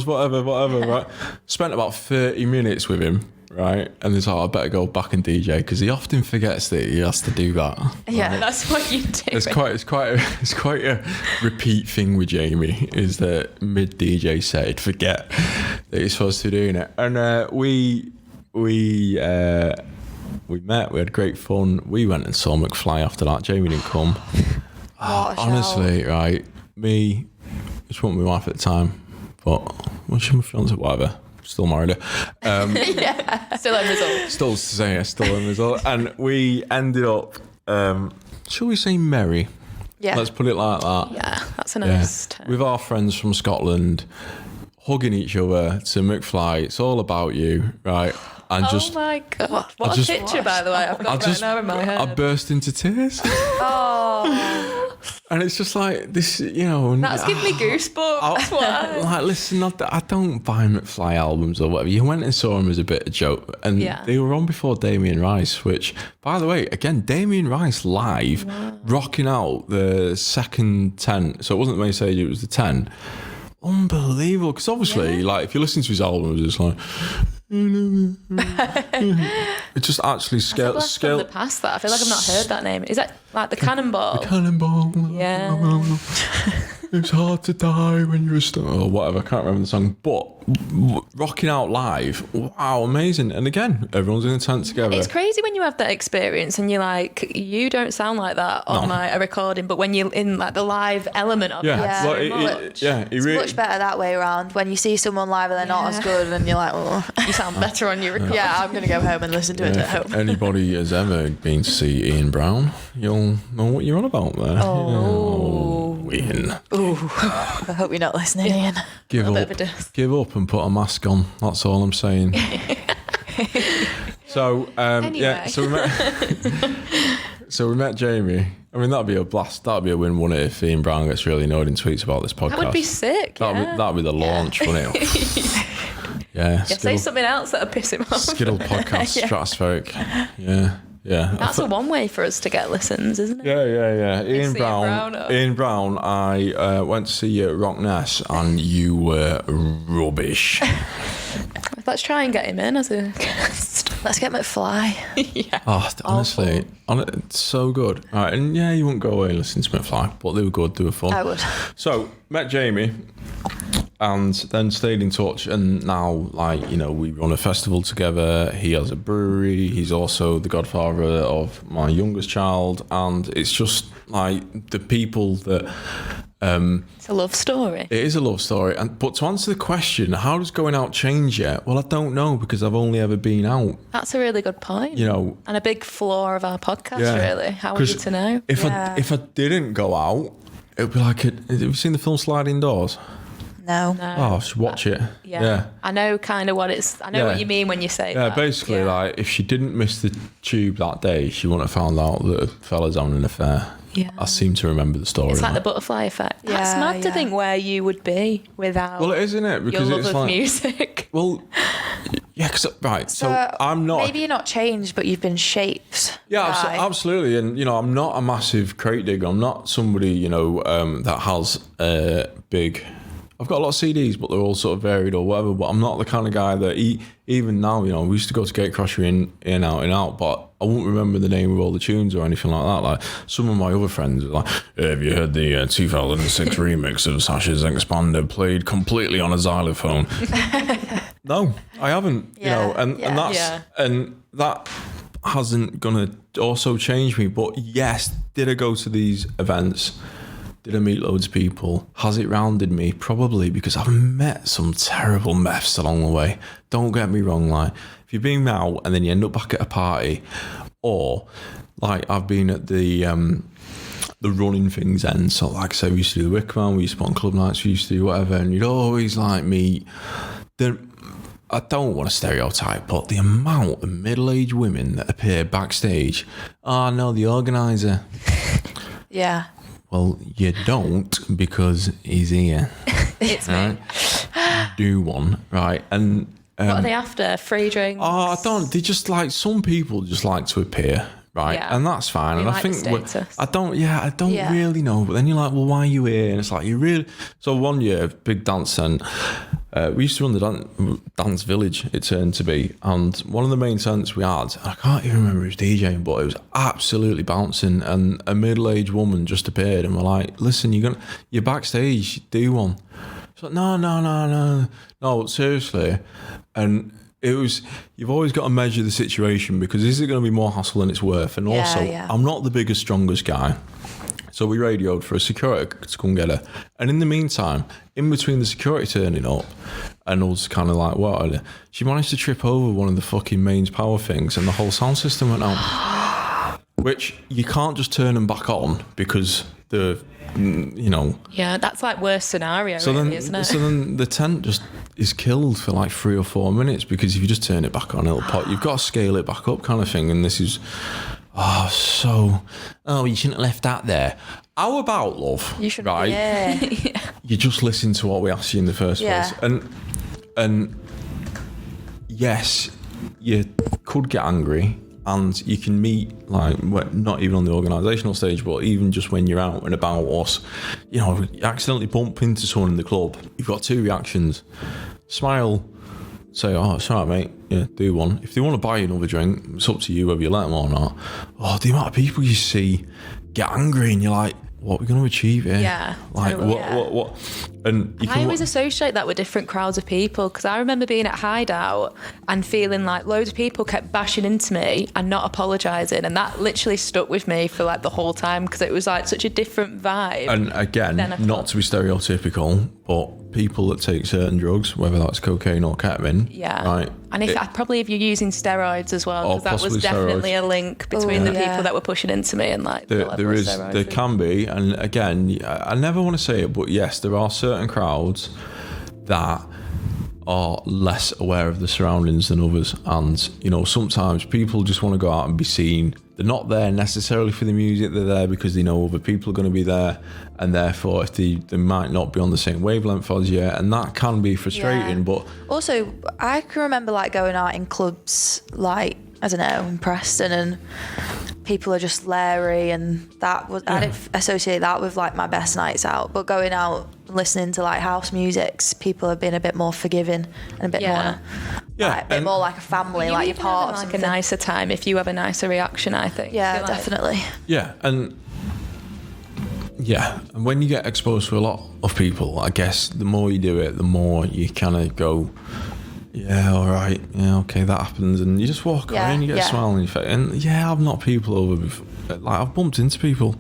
whatever, right? Spent about 30 minutes with him, right? And he's like, I better go back and DJ because he often forgets that he has to do that. Yeah, right? that's what you do. It's quite a repeat thing with Jamie is that mid DJ set he'd forget that he's supposed to be doing it. And we met, we had great fun. We went and saw McFly after that. Jamie didn't come. Honestly, right? Me, which wasn't my wife at the time, but what's my fiance, whatever. Still married her. Still end result. Still end result. And we ended up, shall we say merry? Yeah. Let's put it like that. Yeah, that's a nice term. With our friends from Scotland, hugging each other to McFly. It's all about you, right? And oh my God. What a picture, by the way. I've got right now in my head. I burst into tears. And it's just like this, you know. That's giving me goosebumps. Like, listen, I don't buy McFly albums or whatever. You went and saw him as a bit of joke. And they were on before Damien Rice, which, by the way, again, Damien Rice live, rocking out the second 10. So it wasn't the main stage, it was the 10. Unbelievable. Because obviously, like, if you listen to his albums, it's like... It just actually scale. The past that I feel like I've not heard that name. Is that like the Cannonball? The Cannonball. Yeah. It's hard to die when you're a star or whatever. I can't remember the song, but rocking out live, wow, amazing. And again, everyone's in a tent together. It's crazy when you have that experience and you're like, you don't sound like that on like a recording, but when you're in like the live element of it's much better that way around. When you see someone live and they're not as good, and you're like, oh, you sound better on your recording. Yeah, I'm gonna go home and listen to it at home. Anybody has ever been to see Ian Brown, you'll know what you're on about there. Ian. I hope you're not listening, Ian. Give up and put a mask on. That's all I'm saying. So anyway. So we met Jamie. I mean, that'd be a blast. That'd be a win, wouldn't it, if Ian Brown gets really annoyed in tweets about this podcast? That would be sick. That'd be the launch, wouldn't it? Yeah. Say something else that'll piss him off. Skiddle podcast, stratospheric. Yeah. That's a one way for us to get listens, isn't it? Yeah. Ian Brown, I went to see you at Rockness and you were rubbish. Let's try and get him in as a guest. Let's get McFly. Yeah. Oh, honestly, it's so good. All right, and you wouldn't go away and listen to McFly, but they were good, they were fun. I would. So, met Jamie and then stayed in touch, and now, like, you know, we run a festival together. He has a brewery. He's also the godfather of my youngest child, and it's just like the people that... it's a love story. It is a love story. But to answer the question, how does going out change it? Well, I don't know, because I've only ever been out. That's a really good point. You know, and a big flaw of our podcast, really. How are you to know? If I didn't go out, it would be like, have you seen the film Sliding Doors? No. Oh, just watch it. Yeah. I know kind of what it's... I know what you mean when you say that. Yeah, basically, like, if she didn't miss the tube that day, she wouldn't have found out that a fella's having an affair. Yeah. I seem to remember the story. It's like the butterfly effect. That's mad to think where you would be without it is, isn't it? Because your love it's of like, music. Well, Yeah, so I'm not... Maybe you're not changed, but you've been shaped. Yeah, absolutely. And, I'm not a massive crate digger. I'm not somebody, that has big... I've got a lot of CDs, but they're all sort of varied or whatever, but I'm not the kind of guy that... Even now, we used to go to Gatecrasher in out, but I won't remember the name of all the tunes or anything like that. Like, some of my other friends are like, have you heard the 2006 remix of Sasha's Expander played completely on a xylophone? No, I haven't. And that hasn't gonna also change me. But yes, did I go to these events? Did I meet loads of people? Has it rounded me? Probably, because I've met some terrible meths along the way. Don't get me wrong, like, if you've been out and then you end up back at a party, or like I've been at the running things end. So like I say, we used to do the Wickman, we used to put on club nights, we used to do whatever, and you'd always like meet I don't want to stereotype, but the amount of middle-aged women that appear backstage, no, the organizer. Yeah. Well, you don't, because he's here. It's right? Me. Do one, right? And what are they after? Free drinks? Oh, I don't. They just like, some people just like to appear, right? Yeah. And that's fine. And I think I don't really know. But then you're like, well, why are you here? And it's like, you really. So one year, big dance, and we used to run the dance village. It turned to be, and one of the main tents we had, I can't even remember who's DJing, but it was absolutely bouncing. And a middle-aged woman just appeared, and we're like, listen, you're backstage, do one. So no, seriously. And it was, you've always got to measure the situation, because is it going to be more hassle than it's worth? And also, I'm not the biggest, strongest guy. So we radioed for a security to come get her. And in the meantime, in between the security turning up and us kind of like, what? She managed to trip over one of the fucking mains power things, and the whole sound system went out. Which you can't just turn them back on, because Yeah, that's like worst scenario, isn't it? So then the tent just is killed for like 3 or 4 minutes, because if you just turn it back on, it'll pop. You've got to scale it back up, kind of thing. And this is... you shouldn't have left that there. How about, love? You should, right? Yeah. You just listen to what we asked you in the first place. And yes, you could get angry, and you can meet, like, not even on the organisational stage, but even just when you're out and about, or, you accidentally bump into someone in the club. You've got 2 reactions. Smile, say, it's all right, mate. Yeah, do one. If they want to buy you another drink, it's up to you whether you let them or not. The amount of people you see get angry, and you're like, what are we going to achieve here? Yeah. Like, totally. What? And you can, I always associate that with different crowds of people, because I remember being at Hideout and feeling like loads of people kept bashing into me and not apologising, and that literally stuck with me for like the whole time, because it was like such a different vibe. And again, not to be stereotypical, but people that take certain drugs, whether that's cocaine or ketamine, right? And if you're using steroids as well, because that was definitely a link between the people that were pushing into me and like there can be. And again, I never want to say it, but yes, there are certain crowds that are less aware of the surroundings than others, and sometimes people just want to go out and be seen. They're not there necessarily for the music, they're there because they know other people are going to be there, and therefore if they might not be on the same wavelength as you, and that can be frustrating. But also, I can remember like going out in clubs, like, I don't know, in Preston, and people are just leery, and I didn't associate that with like my best nights out. But going out and listening to like house musics, people have been a bit more forgiving and a bit more, a bit more like a family, like you're part of something. Like a nicer time if you have a nicer reaction, I think. Yeah, definitely. And when you get exposed to a lot of people, I guess the more you do it, the more you kind of go, yeah, all right, yeah, okay, that happens, and you just walk away and you get a smile on your face. And I've knocked people over before, like I've bumped into people.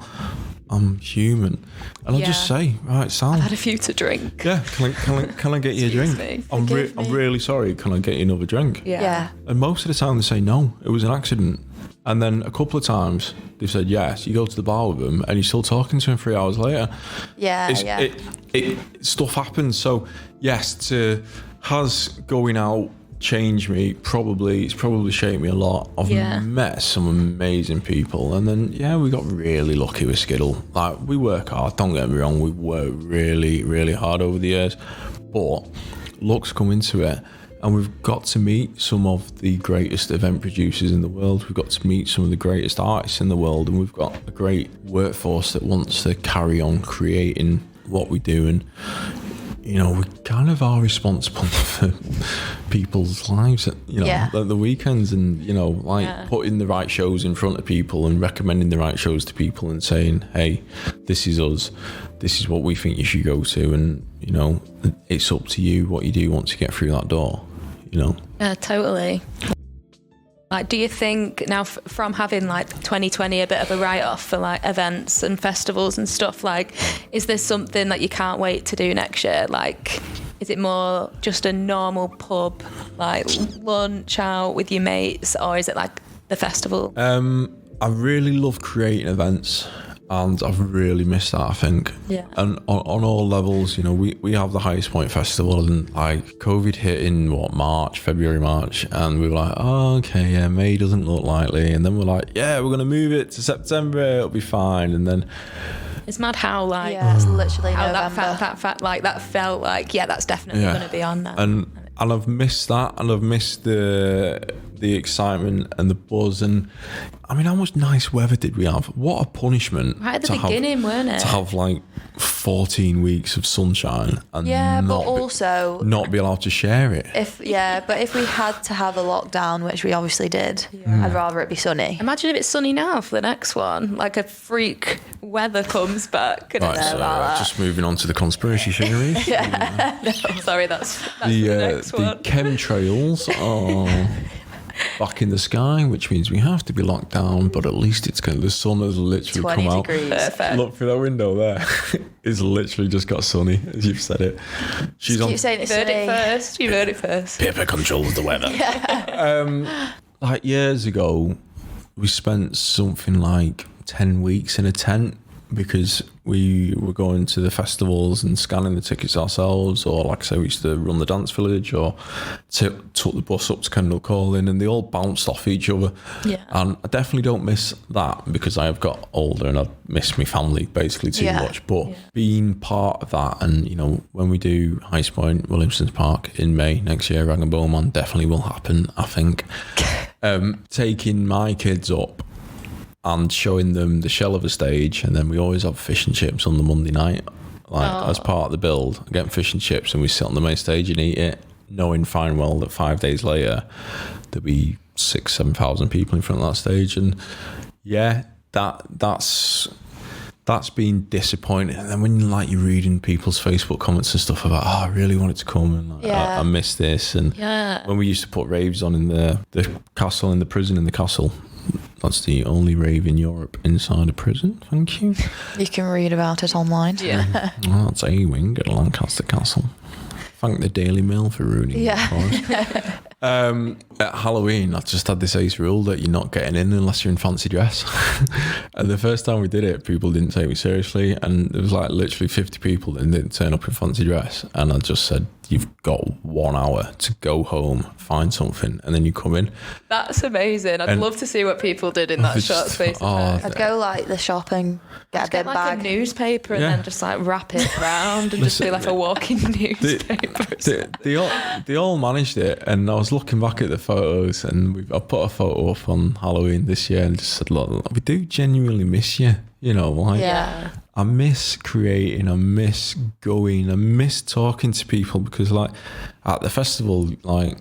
I'm human, and I'll just say, right, Sam, I've had a few to drink. Yeah, can I get you a drink? I'm really sorry. Can I get you another drink? Yeah. And most of the time they say no, it was an accident. And then a couple of times they've said yes. You go to the bar with them, and you're still talking to them 3 hours later. Stuff happens. So yes, has going out changed me? It's probably shaped me a lot. I've met some amazing people, and then we got really lucky with Skiddle. Like, we work hard, don't get me wrong, we work really, really hard over the years, but luck's come into it, And we've got to meet some of the greatest event producers in the world. We've got to meet some of the greatest artists in the world. And we've got a great workforce that wants to carry on creating what we do. And, you know, we kind of are responsible for people's lives at, you know, at the weekends, and, you know, like putting the right shows in front of people and recommending the right shows to people and saying, hey, this is us. This is what we think you should go to. And, you know, it's up to you what you do once you get through that door. You know? Yeah, totally. Like, do you think now from having like 2020 a bit of a write-off for like events and festivals and stuff, like, is there something that you can't wait to do next year? Like, is it more just a normal pub, like lunch out with your mates, or is it like the festival? I really love creating events. And I've really missed that, I think. Yeah. And on all levels, you know, we have the Highest Point Festival, and like COVID hit in February, March, and we were like, oh, okay, yeah, May doesn't look likely. And then we're like, yeah, we're going to move it to September, it'll be fine. And then it's mad how like it's literally how November. that felt like that's definitely going to be on now. And I've missed that, and I've missed the excitement and the buzz. And I mean, how much nice weather did we have? What a punishment! Right at the beginning, weren't it? To have like 14 weeks of sunshine and but also not be allowed to share it. But if we had to have a lockdown, which we obviously did, I'd rather it be sunny. Imagine if it's sunny now for the next one, like a freak weather comes back. And Right, so just moving on to the conspiracy theories. Sorry, that's the the next one. chemtrails are back in the sky, which means we have to be locked down, but at least the sun has literally 20 come out. degrees. Perfect. Look through that window there. It's literally just got sunny, as you've said it. She's Keep saying it's sunny. You heard it first. Pippa controls the weather. Like years ago, we spent something like 10 weeks in a tent because we were going to the festivals and scanning the tickets ourselves, or like I say, we used to run the dance village, or took the bus up to Kendal Calling, and they all bounced off each other. Yeah. And I definitely don't miss that because I have got older and I've missed my family basically too much. But being part of that, and you know, when we do Highest Point, Williamson's Park in May next year, Rag and Bowman definitely will happen, I think. Taking my kids up and showing them the shell of a stage, and then we always have fish and chips on the Monday night, as part of the build. Getting fish and chips, and we sit on the main stage and eat it, knowing fine well that 5 days later there'll be 6,000-7,000 people in front of that stage. And that's been disappointing. And then when you're reading people's Facebook comments and stuff about, I really wanted to come, and I missed this. And when we used to put raves on in the castle, in the prison in the castle. That's the only rave in Europe inside a prison. Thank you. You can read about it online. Yeah. Well, that's a wing at Lancaster Castle. Thank the Daily Mail for ruining it for us. At Halloween, I just had this ace rule that you're not getting in unless you're in fancy dress. And the first time we did it, people didn't take me seriously, and there was like literally 50 people that didn't turn up in fancy dress. And I just said, you've got 1 hour to go home, find something, and then you come in. That's amazing. I'd love to see what people did in that short space of time. I'd go like the shop and get a big Like bag. a newspaper and then just like wrap it around and just be like a walking newspaper. They all managed it, and I was looking back at the photos, and I put a photo up on Halloween this year and just said, look, we do genuinely miss you. You know, like, I miss creating, I miss going, I miss talking to people, because like at the festival, like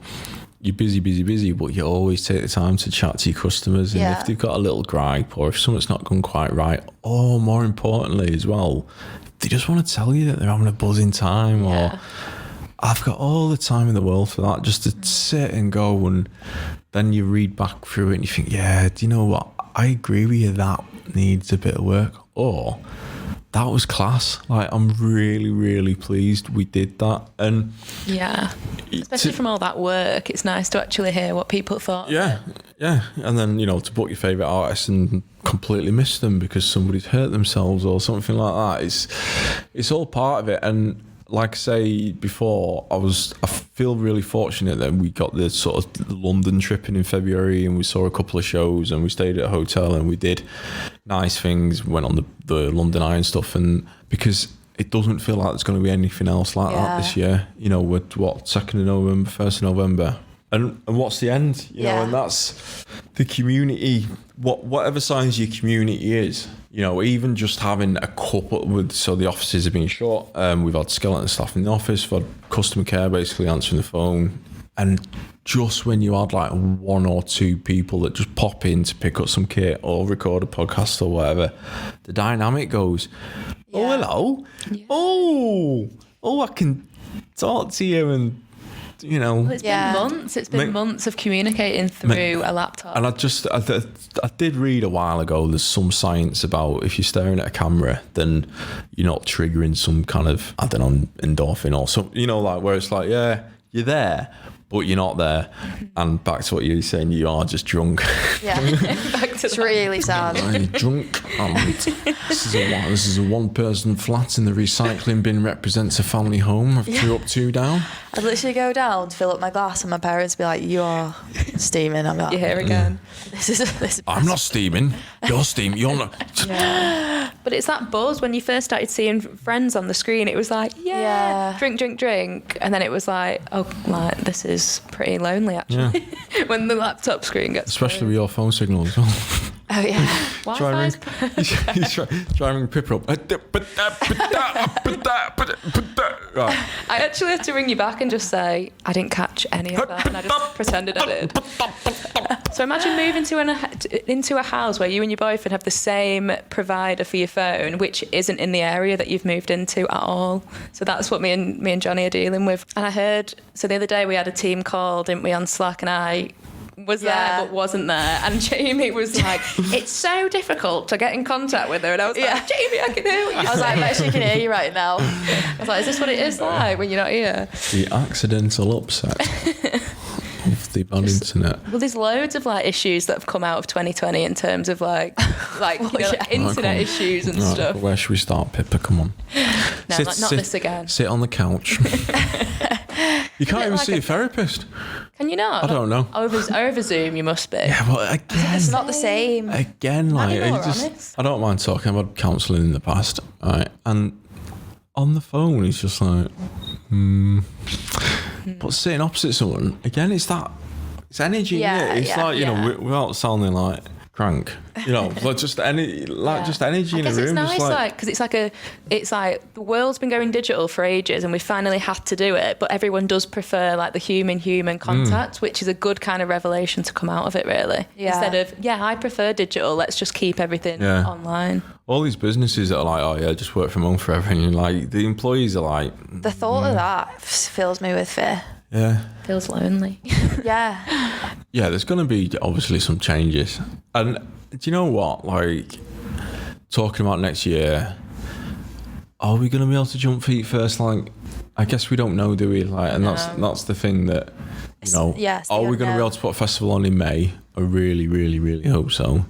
you're busy, but you always take the time to chat to your customers. And if they've got a little gripe, or if something's not gone quite right, or more importantly as well, they just want to tell you that they're having a buzzing time, or I've got all the time in the world for that, just to sit and go. And then you read back through it and you think, do you know what? I agree with you, that needs a bit of work. Or that was class. Like, I'm really, really pleased we did that. And especially from all that work, it's nice to actually hear what people thought. Yeah. And then, you know, to book your favourite artists and completely miss them because somebody's hurt themselves or something like that. It's all part of it. And like I say before, I feel really fortunate that we got the sort of London trip in February, and we saw a couple of shows, and we stayed at a hotel, and we did nice things, went on the London Eye and stuff. And because it doesn't feel like there's going to be anything else like that this year. You know, with 2nd of November, 1st of November. And what's the end? You know, and that's the community, whatever size your community is, you know, even just having a couple so the offices have been shut. We've had skeleton staff in the office, we've had customer care basically answering the phone. And just when you had like 1 or 2 people that just pop in to pick up some kit or record a podcast or whatever, the dynamic goes, oh, hello. Yeah. I can talk to you and, you know. Well, it's been months. It's been months of communicating through a laptop. And I did read a while ago, there's some science about if you're staring at a camera, then you're not triggering some kind of, I don't know, endorphin or something, you know, like where it's like, yeah, you're there, but you're not there. And back to what you were saying, you are just drunk. Yeah, it's really sad. I'm drunk. This is a one-person flat in the recycling bin represents a family home. I've 2 up, 2 down. I'd literally go down, fill up my glass, and my parents would be like, "You are steaming." I'm like, "You're here again." This is I'm not steaming. You're steaming. You're not. Yeah. But it's that buzz when you first started seeing Friends on the screen. It was like, drink, and then it was like, oh, like this is pretty lonely actually. Yeah. When the laptop screen gets especially with your phone signal as well. Oh yeah. Try and ring Pippa up. Right. I actually had to ring you back and just say I didn't catch any of that, and I just pretended I did. So imagine moving into a house where you and your boyfriend have the same provider for your phone, which isn't in the area that you've moved into at all. So that's what me and Johnny are dealing with. And I heard, so the other day we had a team call, didn't we, on Slack, and I was there but wasn't there, and Jamie was like, it's so difficult to get in contact with her, and I was like, Jamie, I can hear what you. I was like, I actually can hear you right now. I was like, is this what it is like when you're not here? The accidental upset of the bad internet. Well, there's loads of like issues that have come out of 2020 in terms of like internet issues and stuff. Where should we start, Pippa? Come on. No, not this again. Sit on the couch. You can't even see a therapist. Can you not? I don't know. Over Zoom, you must be. Yeah, but again, it's not the same. Again, like I don't mind talking. I've had counselling in the past, right? And on the phone, it's just like, But sitting opposite someone, again, it's energy. Yeah, it's like you know, without sounding like crank, you know, like just energy in a room. It's nice, because it's like the world's been going digital for ages, and we finally had to do it. But everyone does prefer like the human contact, which is a good kind of revelation to come out of it, really. Yeah. Instead of I prefer digital. Let's just keep everything online. All these businesses that are like, just work from home forever, and you're like, the employees are like, the thought of that fills me with fear. Yeah. Feels lonely. Yeah. Yeah, there's going to be obviously some changes. And do you know what? Like, talking about next year, are we going to be able to jump feet first? Like, I guess we don't know, do we? Like, and that's the thing that, you know, are we going to be able to put a festival on in May? I really, really, really hope so.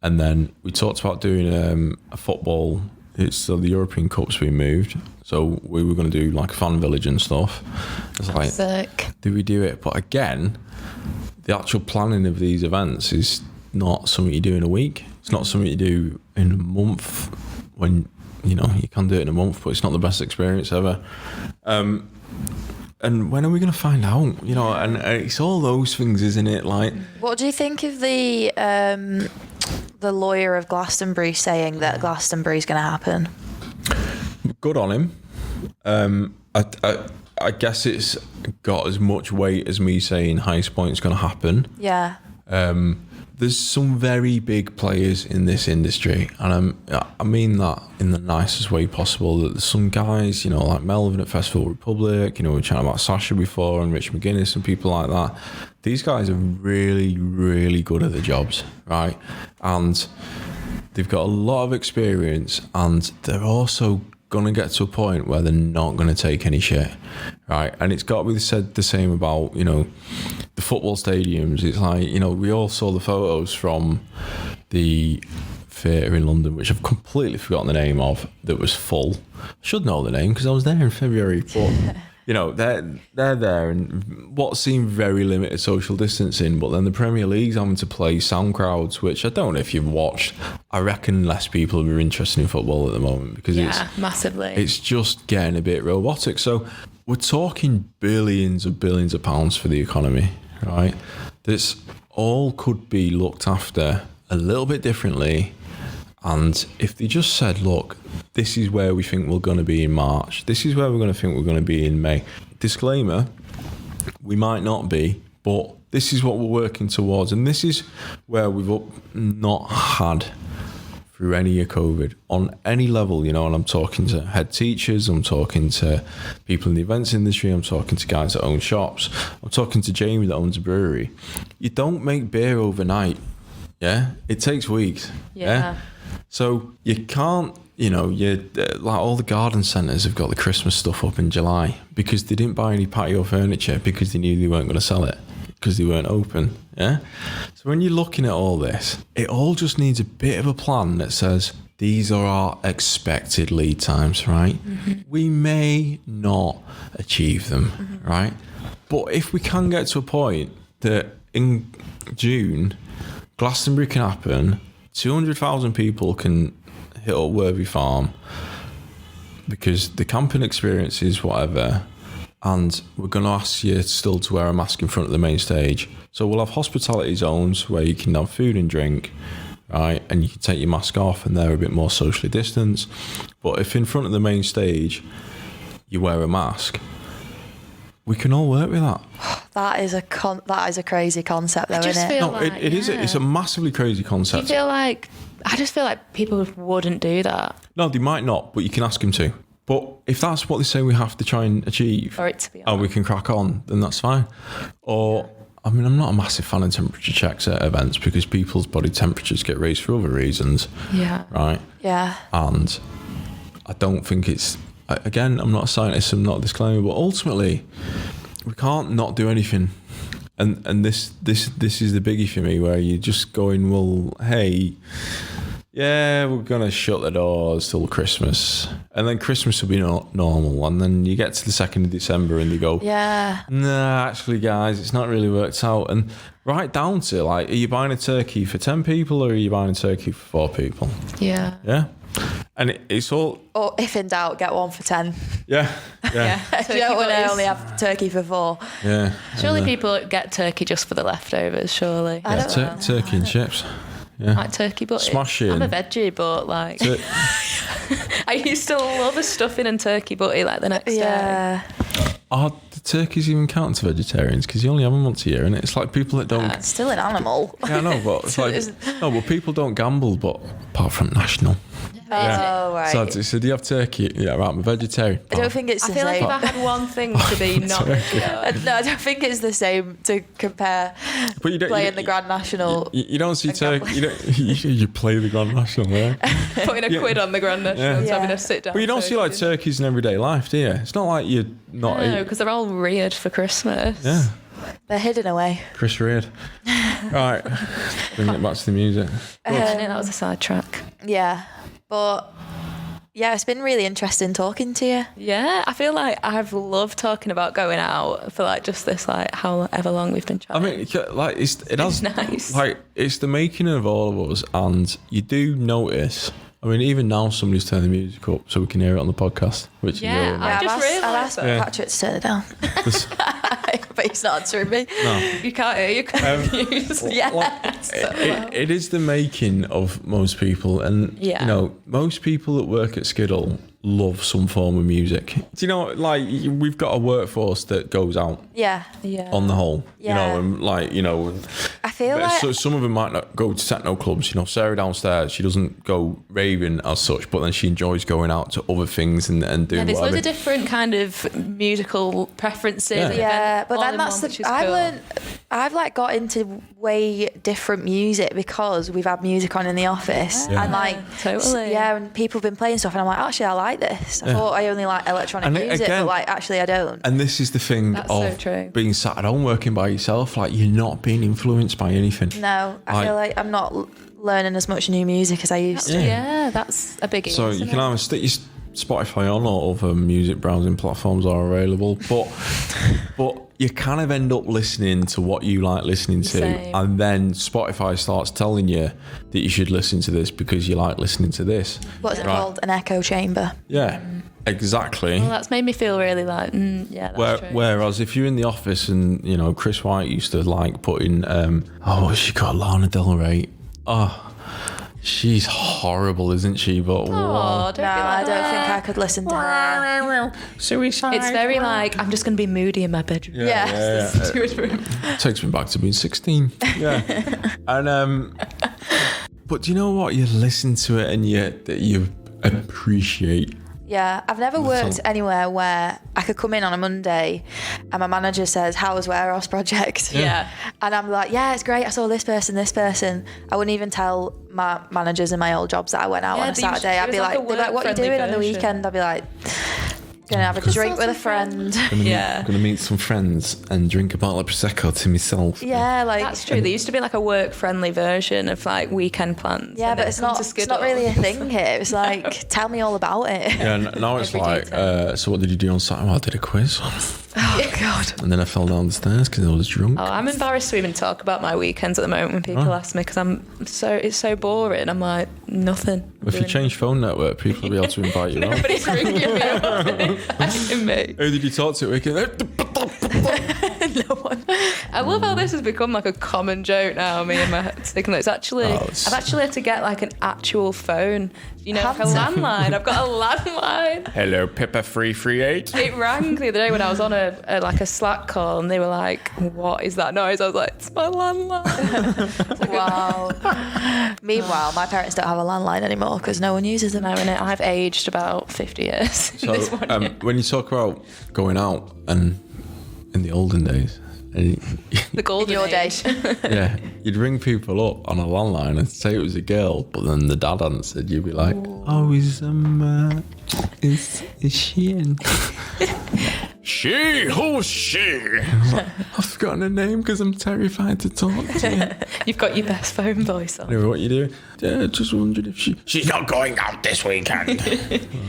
And then we talked about doing a football. So the European Cup's been moved. So we were going to do like a fan village and stuff. It's like, sick. Do we do it? But again, the actual planning of these events is not something you do in a week. It's not something you do in a month. When you know you can do it in a month, but it's not the best experience ever. And when are we going to find out? You know, and it's all those things, isn't it? Like, what do you think of the lawyer of Glastonbury saying that Glastonbury's going to happen? Good on him. I guess it's got as much weight as me saying Highest Point's going to happen. Yeah. There's some very big players in this industry, and I mean that in the nicest way possible. That there's some guys, you know, like Melvin at Festival Republic, you know, we were chatting about Sasha before, and Rich McGuinness and people like that. These guys are really, really good at the jobs, right? And they've got a lot of experience, and they're also going to get to a point where they're not going to take any shit, right? And it's got to be said the same about, you know, the football stadiums. It's like, you know, we all saw the photos from the theatre in London, which I've completely forgotten the name of, that was full. I should know the name because I was there in February, but you know, they're there, and what seemed very limited social distancing, but then the Premier League's having to play sound crowds, which I don't know if you've watched. I reckon less people are interested in football at the moment because massively. It's just getting a bit robotic. So we're talking billions of pounds for the economy, right? This all could be looked after a little bit differently. And if they just said, look, this is where we think we're going to be in March, this is where we're going to think we're going to be in May. Disclaimer, we might not be, but this is what we're working towards. And this is where we've not had through any of COVID on any level, you know, and I'm talking to head teachers, I'm talking to people in the events industry, I'm talking to guys that own shops, I'm talking to Jamie that owns a brewery. You don't make beer overnight, yeah? It takes weeks, yeah? So you can't, you know, like all the garden centres have got the Christmas stuff up in July because they didn't buy any patio furniture because they knew they weren't going to sell it because they weren't open, yeah? So when you're looking at all this, it all just needs a bit of a plan that says, these are our expected lead times, right? Mm-hmm. We may not achieve them, right? But if we can get to a point that in June, Glastonbury can happen, 200,000 people can hit up Worthy Farm because the camping experience is whatever, and we're going to ask you still to wear a mask in front of the main stage. So we'll have hospitality zones where you can have food and drink, right, and you can take your mask off and they're a bit more socially distanced. But if in front of the main stage you wear a mask, we can all work with that. That is a crazy concept, though, isn't it? No, it is. It's a massively crazy concept. I just feel like people wouldn't do that. No, they might not, but you can ask them to. But if that's what they say we have to try and achieve, or it to be and we can crack on, then that's fine. Or, I mean, I'm not a massive fan of temperature checks at events because people's body temperatures get raised for other reasons. Yeah. Right? Yeah. And I don't think it's... Again, I'm not a scientist, I'm not a disclaimer, but ultimately, we can't not do anything. And this is the biggie for me, where you're just going, well, hey, yeah, we're going to shut the doors till Christmas. And then Christmas will be normal. And then you get to the 2nd of December and you go, yeah, nah, actually, guys, it's not really worked out. And right down to, like, are you buying a turkey for 10 people or are you buying a turkey for 4 people? Yeah. Yeah. And it's all... Or if in doubt, get one for 10. Yeah. You don't want to only have turkey for 4. Yeah. Surely people get turkey just for the leftovers, surely. I don't know. Turkey and chips. Yeah. Like turkey butty. Smash in. I'm a veggie, but like... I used to love a stuffing and turkey butty like the next day. Are the turkeys even count to vegetarians? Because you only have them once a year, and it's like people that don't... It's still an animal. Yeah, I know, but it's like... No, but people don't gamble, but apart from national... Oh, right. So do you have turkey? Yeah, right, I'm a vegetarian. I don't think it's the same. I feel like if I had one thing to be not... No, I don't think it's the same to compare playing the Grand National. You don't see turkey... You play the Grand National, yeah? Putting a quid on the Grand National and having a sit down. But you don't see like turkeys in everyday life, do you? It's not like you're not... No, because they're all reared for Christmas. Yeah. They're hidden away. Chris Reard. Right. Bringing it back to the music. That was a sidetrack. Yeah. But yeah, it's been really interesting talking to you. Yeah, I feel like I've loved talking about going out for like just this like however long we've been chatting. I mean, like it's nice. Like it's the making of all of us, and you do notice. I mean, even now somebody's turning the music up so we can hear it on the podcast. Which yeah, I just realised. I've asked Patrick to turn it down. But he's not answering me. No. You can't hear, you're confused. It is the making of most people, and you know, most people that work at Skiddle love some form of music. Do you know, like, we've got a workforce that goes out on the whole, you know, and like, you know, I feel like so some of them might not go to techno clubs. You know, Sarah downstairs, she doesn't go raving as such, but then she enjoys going out to other things and doing there's whatever. loads of different kind of musical preferences. Yeah, but then that's I've like got into way different music because we've had music on in the office and like totally and people have been playing stuff and I'm like, actually I like this. I thought I only like electronic music, but like actually I don't. And this is the thing of being sat at home working by yourself, like you're not being influenced by anything. No, I feel like I'm not learning as much new music as I used to. Yeah, that's a biggie. So you can either stick Spotify on or other music browsing platforms are available, but you kind of end up listening to what you like listening to. Same. And then Spotify starts telling you that you should listen to this because you like listening to this. What's it called? An echo chamber. Yeah, exactly. Well, that's made me feel really like, yeah, that's true. Whereas if you're in the office and, you know, Chris White used to like putting, what's she got? Lana Del Rey. Oh, she's horrible, isn't she? But Oh, I don't think I could listen to her. Suicide. It's very like, I'm just going to be moody in my bedroom. Yeah. Takes me back to being 16. Yeah. And but do you know what? You listen to it and you appreciate. Yeah, I've never worked anywhere where I could come in on a Monday and my manager says, "How was Warehouse Project?" Yeah. And I'm like, "Yeah, it's great. I saw this person. I wouldn't even tell my managers in my old jobs that I went out on a Saturday. I'd be like, "What are you doing on the weekend?" I'd be like, "Gonna have a drink with a friend." Gonna meet some friends and drink a bottle of Prosecco to myself. Yeah, like That's true. There used to be like a work-friendly version of like weekend plans. yeah, but it's not really a thing here. It's like, tell me all about it. Yeah, now it's like, so what did you do on Saturday? Well, I did a quiz. Oh God. And then I fell down the stairs because I was drunk. Oh, I'm embarrassed to even talk about my weekends at the moment when people ask me because it's so boring. I'm like, nothing. If you change phone network, people will be able to invite you out. Nobody's ringing me up. Asking me. Who did you talk to at weekend? No one. I love how this has become like a common joke now. Me and my taking it's actually I've actually had to get like an actual phone. You know, like a landline. I've got a landline. Hello, Pippa 338. It rang the other day when I was on a Slack call, and they were like, "What is that noise?" I was like, "It's my landline." Wow. Meanwhile, my parents don't have a landline anymore because no one uses them. No, and I've aged about 50 years. So, when you talk about going out and in the olden days, The golden your age. yeah, you'd ring people up on a landline and say it was a girl, but then the dad answered. You'd be like, "Oh, is she in?" She? Who's she? I've forgotten her name because I'm terrified to talk to you. You've got your best phone voice on. Anyway, what you do? Yeah, just wondered if she's not going out this weekend.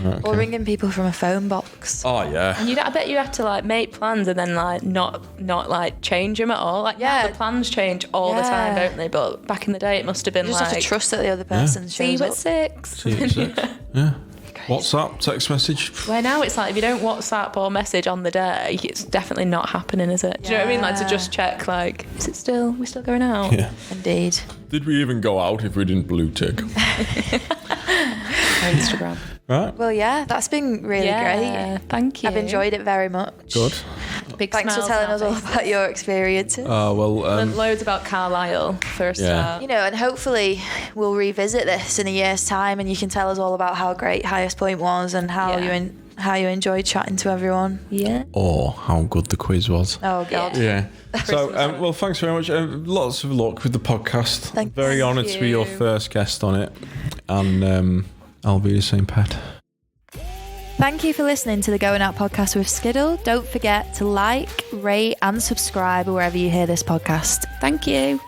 Right, or ringing people from a phone box. Oh yeah. And I bet you have to like make plans and then like not like change them at all. Like the plans change all the time, don't they? But back in the day, it must have been you like just have to trust that the other person see shows you up. at 6. See you at 6. Yeah. WhatsApp, text message. Where now it's like if you don't WhatsApp or message on the day, it's definitely not happening, is it? Do you know what I mean? Like to just check, like, we're still going out? Yeah. Indeed. Did we even go out if we didn't blue tick? Instagram. Right. Well, yeah, that's been really great. Thank you. I've enjoyed it very much. Good. Big Thanks for smiles telling on us our all faces. about your experiences. Learned loads about Carlisle for a start. You know, and hopefully we'll revisit this in a year's time and you can tell us all about how great Highest Point was and how you enjoyed chatting to everyone. Yeah. Or how good the quiz was. Oh, God. Yeah. So, well, thanks very much. Lots of luck with the podcast. Thank Very honoured to be your first guest on it. And I'll be the same pet. Thank you for listening to the Going Out podcast with Skiddle. Don't forget to like, rate and subscribe wherever you hear this podcast. Thank you.